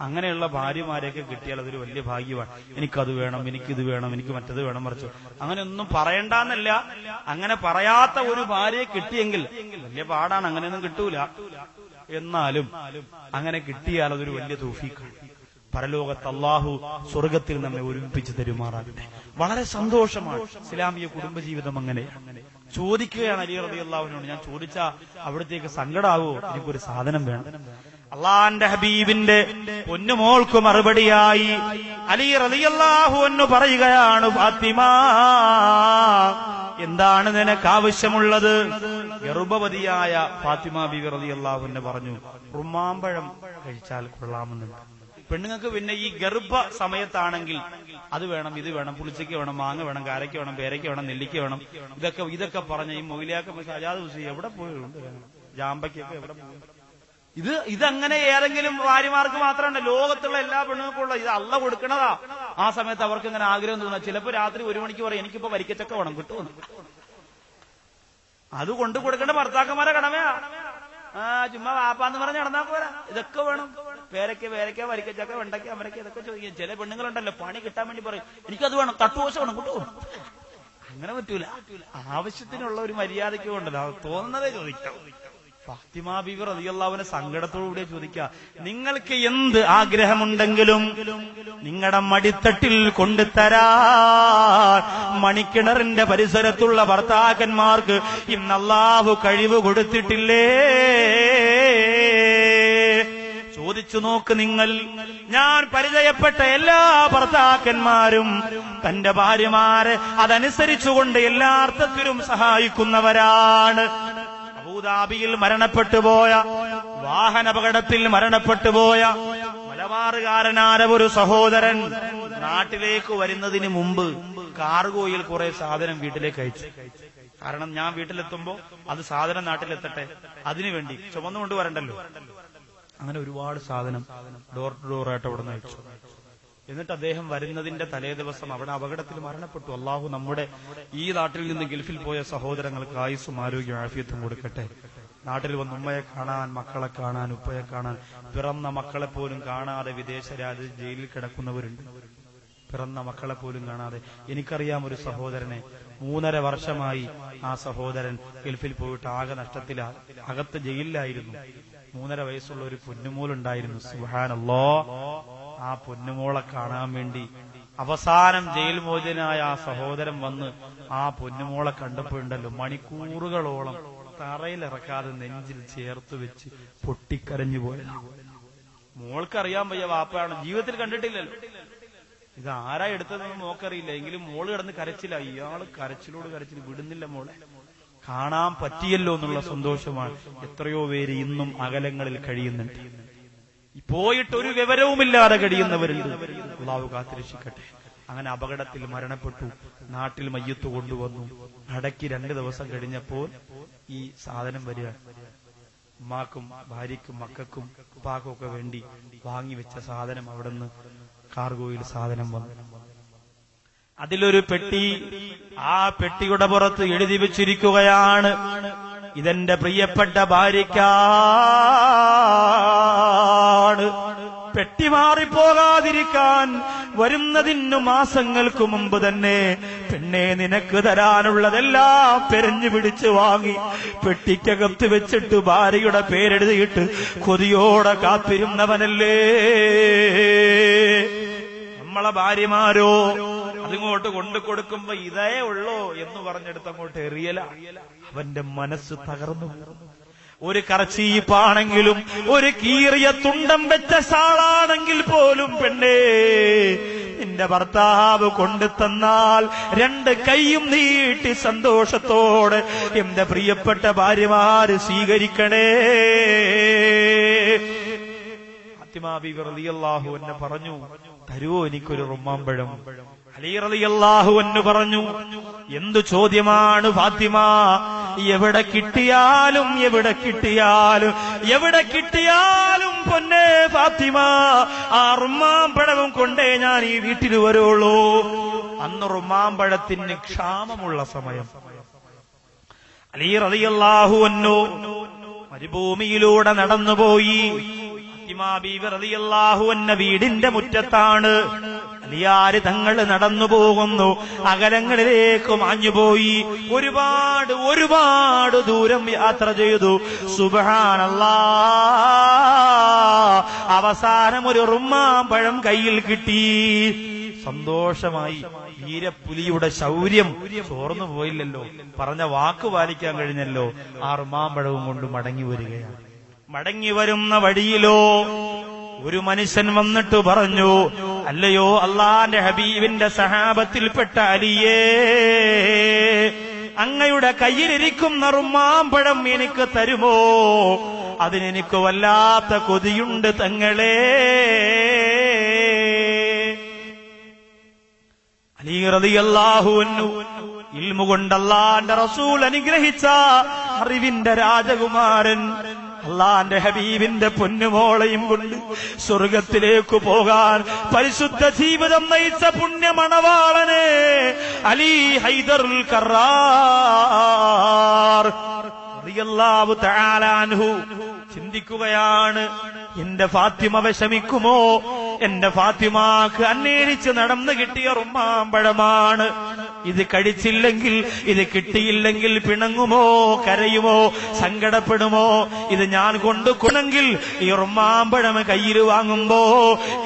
അങ്ങനെയുള്ള ഭാര്യമാരെയൊക്കെ കിട്ടിയാൽ അതൊരു വലിയ ഭാഗ്യമാണ്. എനിക്കത് വേണം, എനിക്കിത് വേണം, എനിക്ക് മറ്റത് വേണം, മറിച്ചു അങ്ങനെയൊന്നും പറയണ്ടെന്നല്ല. അങ്ങനെ പറയാത്ത ഒരു ഭാര്യയെ കിട്ടിയെങ്കിൽ വലിയ പാടാണ്, അങ്ങനെയൊന്നും കിട്ടൂല. എന്നാലും അങ്ങനെ കിട്ടിയാൽ അതൊരു വലിയ തൗഫീഖാണ്. പരലോകത്ത് അല്ലാഹു സ്വർഗത്തിൽ നമ്മെ ഒരുമിപ്പിച്ച് തരുമാറാകട്ടെ. വളരെ സന്തോഷമാണ് ഇസ്ലാമിക കുടുംബജീവിതം. അങ്ങനെ ചോദിക്കുകയാണ് അലി റളിയല്ലാഹു അൻഹു, ഞാൻ ചോദിച്ചാ അവിടത്തേക്ക് സങ്കടാവോ? എനിക്കൊരു സാധനം വേണം. അള്ളാന്റെ ഹബീബിന്റെ പൊന്നുമോൾക്ക് മറുപടിയായി അലി റളിയല്ലാഹു അൻഹു പറയുകയാണ്, ഫാത്തിമ എന്താണ് നിനക്ക് ആവശ്യമുള്ളത്? ഗർഭവതിയായ ഫാത്തിമ ബീവി റളിയല്ലാഹു അൻഹ പറഞ്ഞു, റുമ്മാമ്പഴം കഴിച്ചാൽ കൊള്ളാമെന്നുണ്ട്. പെണ്ണുങ്ങൾക്ക് പിന്നെ ഈ ഗർഭ സമയത്താണെങ്കിൽ അത് വേണം, ഇത് വേണം, പുളിച്ചയ്ക്ക് വേണം, മാങ്ങ വേണം, കാരയ്ക്ക് വേണം, പേരയ്ക്ക് വേണം, നെല്ലിക്ക വേണം, ഇതൊക്കെ പറഞ്ഞ ഈ മൊയിലാക്ക സജാദ് ഹുസൈൻ എവിടെ പോയുണ്ട്, ജാമ്പയ്ക്കൊക്കെ എവിടെ പോയി? ഇതങ്ങനെ ഏതെങ്കിലും ഭാര്യമാർക്ക് മാത്രമല്ല, ലോകത്തുള്ള എല്ലാ പെണ്ണുങ്ങൾക്കുള്ള ഇത് അള്ള കൊടുക്കണതാ. ആ സമയത്ത് അവർക്ക് ഇങ്ങനെ ആഗ്രഹം തോന്നുക. ചിലപ്പോ രാത്രി 1 മണിക്ക് പറയും, എനിക്കിപ്പോ വരിക്കച്ചക്ക വേണം, കിട്ടുമെന്ന്. അത് കൊണ്ടു കൊടുക്കേണ്ട ഭർത്താക്കന്മാരെ കടമയാ. ചുമ്മാ വാപ്പാന്ന് പറഞ്ഞ് നടന്നാ പോരാ, ഇതൊക്കെ വേണം. പേരയ്ക്ക, വരിക്കച്ചക്ക, വെണ്ടയ്ക്ക, അമരയ്ക്ക, ഇതൊക്കെ ചോദിക്കും. ചില പെണ്ണുങ്ങളുണ്ടല്ലോ പണി കിട്ടാൻ വേണ്ടി പറയും, എനിക്കത് വേണം, തട്ടുദോശ വേണം, കിട്ടുമോ? അങ്ങനെ പറ്റൂല. ആവശ്യത്തിനുള്ള ഒരു മര്യാദയ്ക്ക് കൊണ്ടല്ലോ, അത് തോന്നുന്നതേ ചോദിക്കാം. ഫാത്തിമ ബീവി റളിയല്ലാഹു അൻഹ സങ്കടത്തോടുകൂടെ ചോദിക്കുക, നിങ്ങൾക്ക് എന്ത് ആഗ്രഹമുണ്ടെങ്കിലും നിങ്ങളുടെ മടിത്തട്ടിൽ കൊണ്ടുതരാൻ മണിക്കിണറിന്റെ പരിസരത്തുള്ള ഭർത്താക്കന്മാർക്ക് ഇന്ന് അല്ലാഹു കഴിവ് കൊടുത്തിട്ടില്ലേ? ചോദിച്ചു നോക്ക് നിങ്ങൾ. ഞാൻ പരിചയപ്പെട്ട എല്ലാ ഭർത്താക്കന്മാരും തന്റെ ഭാര്യമാരെ അതനുസരിച്ചുകൊണ്ട് എല്ലാ അർത്ഥത്തിലും സഹായിക്കുന്നവരാണ്. അബൂദാബിയിൽ മരണപ്പെട്ടുപോയ, വാഹനാപകടത്തിൽ മരണപ്പെട്ടുപോയ മലബാറുകാരനായ ഒരു സഹോദരൻ നാട്ടിലേക്ക് വരുന്നതിന് മുമ്പ് കാർഗോയിൽ കുറെ സാധനം വീട്ടിലേക്ക് അയച്ചു. കാരണം ഞാൻ വീട്ടിലെത്തുമ്പോ അത് സാധനം നാട്ടിലെത്തട്ടെ, അതിനുവേണ്ടി ചുമന്നുകൊണ്ട് വരണ്ടല്ലോ. അങ്ങനെ ഒരുപാട് സാധനം ഡോർ ടു ഡോർ ആയിട്ട് അവിടെ നിന്ന് അയച്ചു. എന്നിട്ട് അദ്ദേഹം വരുന്നതിന്റെ തലേ ദിവസം അവിടെ അപകടത്തിൽ മരണപ്പെട്ടു. അള്ളാഹു നമ്മുടെ ഈ നാട്ടിൽ നിന്ന് ഗൾഫിൽ പോയ സഹോദരങ്ങൾക്ക് ആയുസ്സും ആരോഗ്യം ആഫിയത്തും കൊടുക്കട്ടെ. നാട്ടിൽ വന്ന് ഉമ്മയെ കാണാൻ, മക്കളെ കാണാൻ, ഉപ്പയെ കാണാൻ, പിറന്ന മക്കളെ പോലും കാണാതെ വിദേശ രാജ്യത്ത് ജയിലിൽ കിടക്കുന്നവരുണ്ട്. പിറന്ന മക്കളെ പോലും കാണാതെ. എനിക്കറിയാം ഒരു സഹോദരനെ, 3.5 വർഷമായി ആ സഹോദരൻ ഗൾഫിൽ പോയിട്ട് ആകെ നഷ്ടത്തിലാ, അകത്ത് ജയിലിലായിരുന്നു. 3.5 വയസ്സുള്ള ഒരു പൊന്നുമോളുണ്ടായിരുന്നു. സുബ്ഹാനല്ലാഹ്. ആ പൊന്നുമോളെ കാണാൻ വേണ്ടി അവസാനം ജയിൽ മോചനായ ആ സഹോദരൻ വന്ന് ആ പൊന്നുമോളെ കണ്ടപ്പോഴുണ്ടല്ലോ മണിക്കൂറുകളോളം തറയിലിറക്കാതെ നെഞ്ചിൽ ചേർത്ത് വെച്ച് പൊട്ടിക്കരഞ്ഞു പോയത്. മോൾക്കറിയാൻ വയ്യ വാപ്പയാണ്, ജീവിതത്തിൽ കണ്ടിട്ടില്ലല്ലോ. ഇത് ആരാ എടുത്തതെന്ന് മോക്കറിയില്ല. എങ്കിലും മോള് കിടന്ന് കരച്ചില്ല. ഇയാള് കരച്ചിലോട് കരച്ചിൽ വിടുന്നില്ല. മോളെ കാണാൻ പറ്റിയല്ലോ എന്നുള്ള സന്തോഷമാണ്. എത്രയോ പേര് ഇന്നും അകലങ്ങളിൽ കഴിയുന്നുണ്ട്. പോയിട്ടൊരു വിവരവുമില്ലാതെ കഴിയുന്നവരുണ്ട്. അള്ളാഹു കാത്തിരക്ഷിക്കട്ടെ. അങ്ങനെ അപകടത്തിൽ മരണപ്പെട്ടു. നാട്ടിൽ മയ്യത്ത് കൊണ്ടുവന്നു. അടക്കി 2 ദിവസം കഴിഞ്ഞപ്പോൾ ഈ സാധനം വരിക. ഉമ്മാക്കും ഭാര്യയ്ക്കും മക്കൾക്കും ഉപ്പാക്കും ഒക്കെ വേണ്ടി വാങ്ങിവെച്ച സാധനം അവിടെ നിന്ന് കാർഗോയിൽ സാധനം വന്നു. അതിലൊരു പെട്ടി. ആ പെട്ടിയുടെ പുറത്ത് എഴുതി വെച്ചിരിക്കുകയാണ്, ഇതെന്റെ പ്രിയപ്പെട്ട ഭാര്യയ്ക്കാണ്. പെട്ടി മാറിപ്പോകാതിരിക്കാൻ വരുന്നതിനു മാസങ്ങൾക്ക് മുമ്പ് തന്നെ പെണ്ണെ നിനക്ക് തരാനുള്ളതെല്ലാം പെരഞ്ഞു പിടിച്ച് വാങ്ങി പെട്ടിക്കകത്ത് വെച്ചിട്ട് ഭാര്യയുടെ പേരെഴുതിയിട്ട് കൊതിയോടെ കാത്തിരുന്നവനല്ലേ. നമ്മളെ ഭാര്യമാരോ അതിങ്ങോട്ട് കൊണ്ടു കൊടുക്കുമ്പോ ഇതേ ഉള്ളോ എന്ന് പറഞ്ഞെടുത്ത് അങ്ങോട്ട് എറിയല. അവന്റെ മനസ്സ് തകർന്നു. ഒരു കർച്ചീപ്പാണെങ്കിലും ഒരു കീറിയ തുണ്ടം വെച്ച ഷാളാണെങ്കിൽ പോലും പെണ്ണേ നിന്റെ ഭർത്താവ് കൊണ്ടു തന്നാൽ 2 കൈയും നീട്ടി സന്തോഷത്തോടെ എന്റെ പ്രിയപ്പെട്ട ഭാര്യമാര് സ്വീകരിക്കണേ. ഫാത്തിമ ബീവി റളിയല്ലാഹു അൻഹ പറഞ്ഞു, തരുവോ എനിക്കൊരു റുമ്മാമ്പഴം? അലി റളിയല്ലാഹു അൻഹു പറഞ്ഞു, എന്തു ചോദ്യമാണ് ഫാത്തിമ, എവിടെ കിട്ടിയാലും പൊന്നേ ഫാത്തിമ ആ റുമ്മാമ്പഴവും കൊണ്ടേ ഞാൻ ഈ വീട്ടിൽ വരുള്ളൂ. അന്ന് റുമ്മാമ്പഴത്തിന് ക്ഷാമമുള്ള സമയം. അലി റളിയല്ലാഹു അൻഹു മരുഭൂമിയിലൂടെ നടന്നുപോയി. ഫാത്തിമ ബീവി റളിയല്ലാഹു അൻഹ വീടിന്റെ മുറ്റത്താണ്. അലിയാര് തങ്ങൾ നടന്നു പോകുന്നു. അകലങ്ങളിലേക്ക് മാഞ്ഞുപോയി. ഒരുപാട് ദൂരം യാത്ര ചെയ്തു. സുബ്ഹാനല്ലാഹ്, അവസാനം ഒരു റുമ്മാമ്പഴം കയ്യിൽ കിട്ടി. സന്തോഷമായി. വീരപ്പുലിയുടെ ശൗര്യം ചോർന്നു പോയില്ലല്ലോ, പറഞ്ഞ വാക്ക് പാലിക്കാൻ കഴിഞ്ഞല്ലോ. ആ റുമ്മാമ്പഴവും കൊണ്ട് മടങ്ങി വരികയാണ്. മടങ്ങി വരുന്ന വഴിയിലോ ഒരു മനുഷ്യൻ വന്നിട്ട് പറഞ്ഞു, അല്ലയോ അള്ളാന്റെ ഹബീബിന്റെ സഹാബത്തിൽപ്പെട്ട അലിയേ, അങ്ങയുടെ കയ്യിലിരിക്കുന്ന റുമ്മാമ്പഴം എനിക്ക് തരുമോ? അതിനെനിക്ക് വല്ലാത്ത കൊതിയുണ്ട് തങ്ങളെ. അലി റളിയല്ലാഹു അൻഹു ഇൽമു കൊണ്ട് അല്ലാഹുവിന്റെ റസൂൽ അനുഗ്രഹിച്ച അറിവിന്റെ രാജകുമാരൻ, അള്ളാന്റെ ഹബീബിന്റെ പൊന്നുമോളയും കൊണ്ട് സ്വർഗത്തിലേക്ക് പോകാൻ പരിശുദ്ധ ജീവിതം നയിച്ച പുണ്യമണവാളനെ അലി ഹൈദറുൽ കറാർ റളിയല്ലാഹു തആല അൻഹു ചിന്തിക്കുകയാണ്, എന്റെ ഫാത്തിമ വിഷമിക്കുമോ? എന്റെ ഫാത്തിമാക്ക് അന്വേഷിച്ച് നടന്നു കിട്ടിയ റുമ്മാമ്പഴമാണ്. ഇത് കഴിച്ചില്ലെങ്കിൽ, ഇത് കിട്ടിയില്ലെങ്കിൽ പിണങ്ങുമോ, കരയുമോ, സങ്കടപ്പെടുമോ? ഇത് ഞാൻ കൊണ്ടുകൊണ്ടെങ്കിൽ ഈ റുമ്മാമ്പഴം കയ്യിൽ വാങ്ങുമ്പോ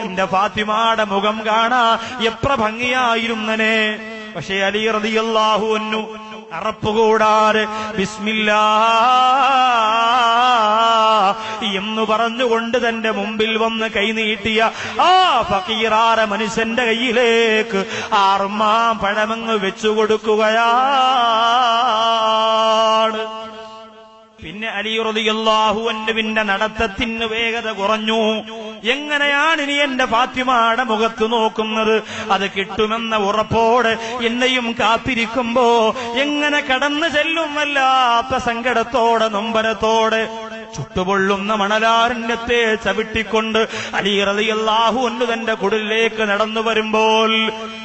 എന്റെ ഫാത്തിമയുടെ മുഖം കാണാ എത്ര ഭംഗിയായിരുന്നനെ. പക്ഷേ അലി റളിയല്ലാഹു അൻഹു അറപ്പുകൂടാതെ ബിസ്മില്ലാഹ് എന്ന് പറഞ്ഞുകൊണ്ട് തന്റെ മുമ്പിൽ വന്ന് കൈനീട്ടിയ ആ ഫക്കീറാര മനുഷ്യന്റെ കയ്യിലേക്ക് ആ റുമ്മാമ്പഴമങ്ങ് വെച്ചുകൊടുക്കുകയാണ്. പിന്നെ അലി റളിയല്ലാഹു അൻഹുവിന്റെ നടത്തത്തിന് വേഗത കുറഞ്ഞു. എങ്ങനെയാണ് ഇനി എന്റെ ഫാത്തിമയുടെ മുഖത്ത് നോക്കുന്നത്? അത് കിട്ടുമെന്ന ഉറപ്പോടെ എന്നെയും കാത്തിരിക്കുമ്പോ എങ്ങനെ കടന്നു ചെല്ലും? വല്ലാത്ത സങ്കടത്തോടെ നൊമ്പരത്തോടെ ചുട്ടുപൊള്ളുന്ന മണലാരണ്യത്തെ ചവിട്ടിക്കൊണ്ട് അലി റളിയല്ലാഹു അൻഹു തന്റെ കുടിലേക്ക് നടന്നു വരുമ്പോൾ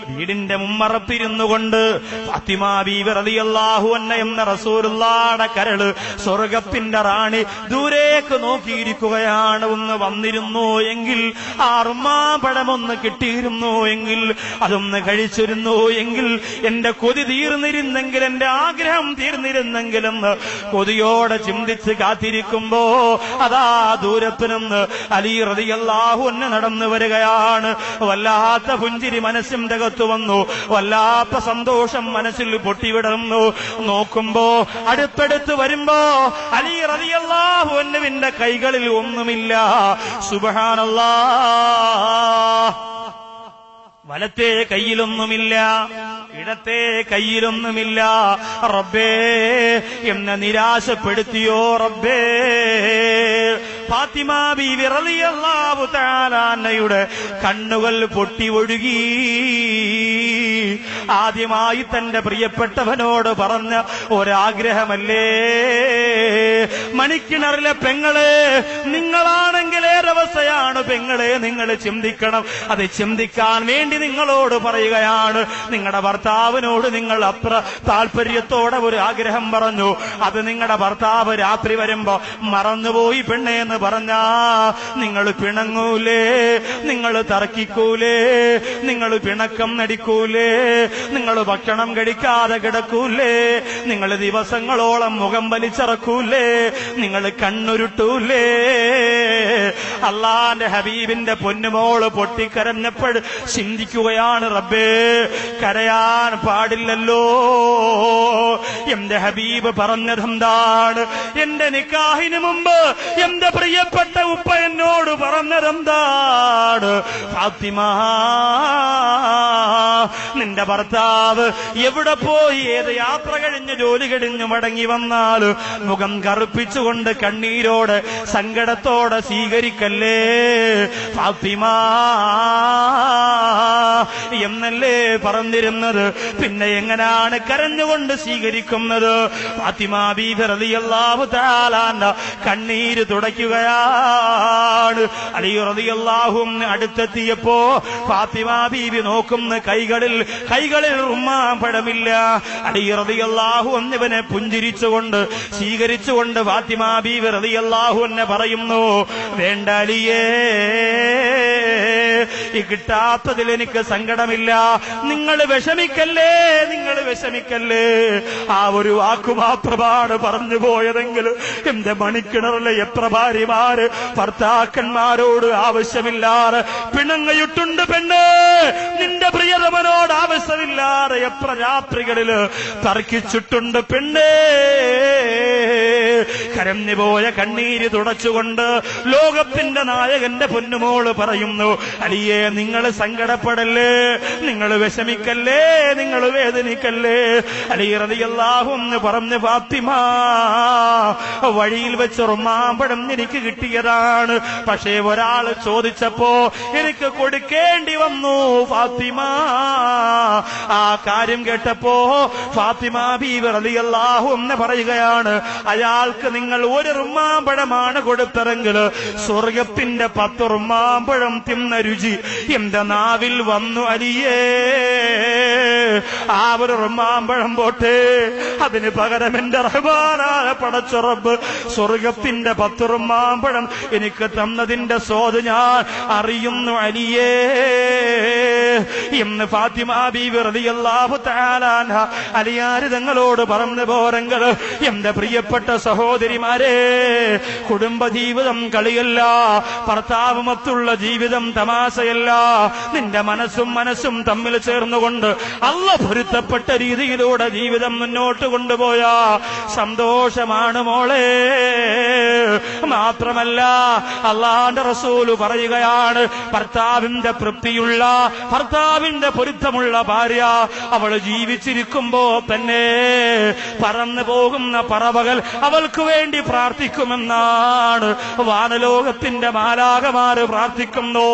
വീടിന്റെ മുമ്മറപ്പിരുന്നു കൊണ്ട് ഫാത്തിമ ബീവി റളിയല്ലാഹു അൻഹ എന്ന റസൂലുള്ളാഹിയുടെ കരള് സ്വർഗത്തിന്റെ റാണി ദൂരേക്ക് നോക്കിയിരിക്കുകയാണ്. ഒന്ന് വന്നിരുന്നു എങ്കിൽ, ആ റുമ്മാമ്പഴമൊന്ന് കിട്ടിയിരുന്നു എങ്കിൽ, അതൊന്ന് കഴിച്ചിരുന്നു എങ്കിൽ, എന്റെ കൊതി തീർന്നിരുന്നെങ്കിൽ, എന്റെ ആഗ്രഹം തീർന്നിരുന്നെങ്കിലെന്ന് കൊതിയോടെ ചിന്തിച്ച് കാത്തിരിക്കുമ്പോ അതാ ദൂരത്ത് നിന്ന് അലി റളിയല്ലാഹു അൻഹു നടന്നു വരികയാണ്. വല്ലാത്ത പുഞ്ചിരി മനസ്സിന്റെ അകത്ത് വന്നു, വല്ലാത്ത സന്തോഷം മനസ്സിൽ പൊട്ടിവിടുന്നു. നോക്കുമ്പോ അടുത്തടുത്ത് വരുമ്പോ അലി റളിയല്ലാഹു അൻഹുവിന്റെ കൈകളിൽ ഒന്നുമില്ല. സുബ്ഹാനല്ലാഹ്. വലത്തെ കയ്യിലൊന്നുമില്ല, ഇടത്തെ കയ്യിലൊന്നുമില്ല. റബ്ബേ എന്നെ നിരാശപ്പെടുത്തിയോ റബ്ബേ. ഫാത്തിമ ബീവി റളിയല്ലാഹു തആല അൻഹയുടെ കണ്ണുകൾ പൊട്ടി ഒഴുകി. ആദ്യമായി തന്റെ പ്രിയപ്പെട്ടവനോട് പറഞ്ഞ ഒരാഗ്രഹമല്ലേ, മണിക്കിണറിലെ പെങ്ങളെ, നിങ്ങളാണെങ്കിൽ ഏതവസ്ഥയാണ് പെങ്ങളെ നിങ്ങൾ ചിന്തിക്കണം. അത് ചിന്തിക്കാൻ വേണ്ടി നിങ്ങളോട് പറയുകയാണ്. നിങ്ങളുടെ ഭർത്താവിനോട് നിങ്ങൾ അത്ര താല്പര്യത്തോടെ ഒരു ആഗ്രഹം പറഞ്ഞു, അത് നിങ്ങളുടെ ഭർത്താവ് രാത്രി വരുമ്പോ മറന്നുപോയി പെണ്ണേ എന്ന് പറഞ്ഞാ നിങ്ങൾ പിണങ്ങൂലേ, നിങ്ങൾ തർക്കിക്കൂലേ, നിങ്ങൾ പിണക്കം നടിക്കൂലേ, നിങ്ങൾ ഭക്ഷണം കഴിക്കാതെ കിടക്കൂലേ, നിങ്ങൾ ദിവസങ്ങളോളം മുഖം വലിച്ചിറക്കൂലേ, നിങ്ങൾ കണ്ണുരുട്ടൂലേ. അള്ളാന്റെ ഹബീബിന്റെ പൊന്നുമോള് പൊട്ടിക്കരഞ്ഞപ്പോൾ ചിന്തിക്കുകയാണ്, റബ്ബേ കരയാൻ പാടില്ലല്ലോ. എന്റെ ഹബീബ് പറഞ്ഞതെന്താണ്? എന്റെ നിക്കാഹിന് മുമ്പ് എന്റെ പ്രിയപ്പെട്ട ഉപ്പ എന്നോട് പറഞ്ഞതെന്താണ്? ഫാത്തിമ, നിന്റെ ഭർത്താവ് എവിടെ പോയി, ഏത് യാത്ര കഴിഞ്ഞ് ജോലി കഴിഞ്ഞ് മടങ്ങി വന്നാൽ മുഖം കറുപ്പിച്ചുകൊണ്ട് കണ്ണീരോടെ സങ്കടത്തോടെ സ്വീകരിക്കല്ലേ ഫാത്തിമ എന്നല്ലേ പറഞ്ഞിരുന്നത്. പിന്നെ എങ്ങനെയാണ് കരഞ്ഞുകൊണ്ട് സ്വീകരിക്കുന്നത്? ഫാത്തിമ ബീവി റളിയല്ലാഹു തആല അൻഹ കണ്ണീര് തുടയ്ക്കുകയാണ്. അലി റളിയല്ലാഹു അൻഹു അടുത്തെത്തിയപ്പോ ഫാത്തിമ ബീവി നോക്കുന്ന കൈകളിൽ റുമ്മാമ്പഴമില്ല. അലി റളിയല്ലാഹു അൻഹുവിനെ പുഞ്ചിരിച്ചുകൊണ്ട് സ്വീകരിച്ചുകൊണ്ട് ഫാത്തിമ ബീവി റളിയല്ലാഹു അൻഹ പറയുന്നു, വേണ്ട അലിയേ, ഈ കിട്ടാത്തതിൽ എനിക്ക് സങ്കടമില്ല, നിങ്ങൾ വിഷമിക്കല്ലേ, നിങ്ങൾ വിഷമിക്കല്ലേ. ആ ഒരു വാക്കു മാത്രമാണ് പറഞ്ഞു പോയതെങ്കിൽ എന്റെ മണിക്കിണറിലെ എത്ര ഭാര്യമാര് ഭർത്താക്കന്മാരോട് ആവശ്യമില്ലാതെ പിണങ്ങയിട്ടുണ്ട് പെണ്ണ്, നിന്റെ പ്രിയതമനോട് ആവശ്യമില്ലാതെ എത്ര രാത്രികളില് തർക്കിച്ചിട്ടുണ്ട് പെണ്ണേ. കരഞ്ഞുപോയ കണ്ണീര് തുടച്ചുകൊണ്ട് ലോകത്തിന്റെ നായകന്റെ പൊന്നുമോള് പറയുന്നു, അലിയെ നിങ്ങൾ സങ്കടപ്പെടല്ലേ, നിങ്ങൾ വിഷമിക്കല്ലേ, നിങ്ങൾ വേദനിക്കല്ലേ. അലി റളിയല്ലാഹു അൻഹു പറഞ്ഞു, ഫാത്തിമ, വഴിയിൽ വെച്ച് റുമ്മാമ്പഴം എനിക്ക് കിട്ടിയതാണ്, പക്ഷേ ഒരാൾ ചോദിച്ചപ്പോ എനിക്ക് കൊടുക്കേണ്ടി വന്നു ഫാത്തിമ. ആ കാര്യം കേട്ടപ്പോ ഫാത്തിമ ബീവി റളിയല്ലാഹു അൻഹ പറയുകയാണ്, അയാൾക്ക് നിങ്ങൾ ഒരു റുമ്മാമ്പഴമാണ് കൊടുത്തതെങ്കിൽ സ്വർഗത്തിന്റെ 10 റുമ്മാമ്പഴം തിന്ന രുചി എന്റെ നാവിൽ വന്നു അലിയേ. ആ ഒരു റുമ്മാമ്പഴം പോട്ടെ, അതിന് പകരം എന്റെ റഹ്മാനായ പടച്ച റബ്ബ് സ്വർഗത്തിന്റെ 10 റുമ്മാമ്പഴം എനിക്ക് തന്നതിന്റെ സ്വാദ് ഞാൻ അറിയുന്നു അലിയേ എന്ന് ഫാത്തിമ ബീവി റളിയല്ലാഹു തആല അൻഹ അലിയാര് തങ്ങളോട് പറഞ്ഞു പോരെങ്കിൽ, എന്റെ പ്രിയപ്പെട്ട സഹോദരിമാരെ, കുടുംബജീവിതം കളിയല്ല, ഭർത്താവുമൊത്തുള്ള ജീവിതം തമാശയല്ല. നിന്റെ മനസ്സും തമ്മിൽ ചേർന്നുകൊണ്ട് അള്ള പൊരുത്തപ്പെട്ട രീതിയിലൂടെ ജീവിതം മുന്നോട്ട് കൊണ്ടുപോയാ സന്തോഷമാണ് മോളെ. മാത്രമല്ല അള്ളാന്റെ റസൂല് പറയുകയാണ്, ഭർത്താവിന്റെ തൃപ്തിയുള്ള, ഭർത്താവിന്റെ പൊരുത്തമുള്ള ഭാര്യ അവൾ ജീവിച്ചിരിക്കുമ്പോ തന്നെ പറന്നു പോകുന്ന പറവകൾ അവൾ അവൾക്ക് വേണ്ടി പ്രാർത്ഥിക്കുമെന്നാണ് വാനലോകത്തിന്റെ മാലാകമാര് പ്രാർത്ഥിക്കുന്നു.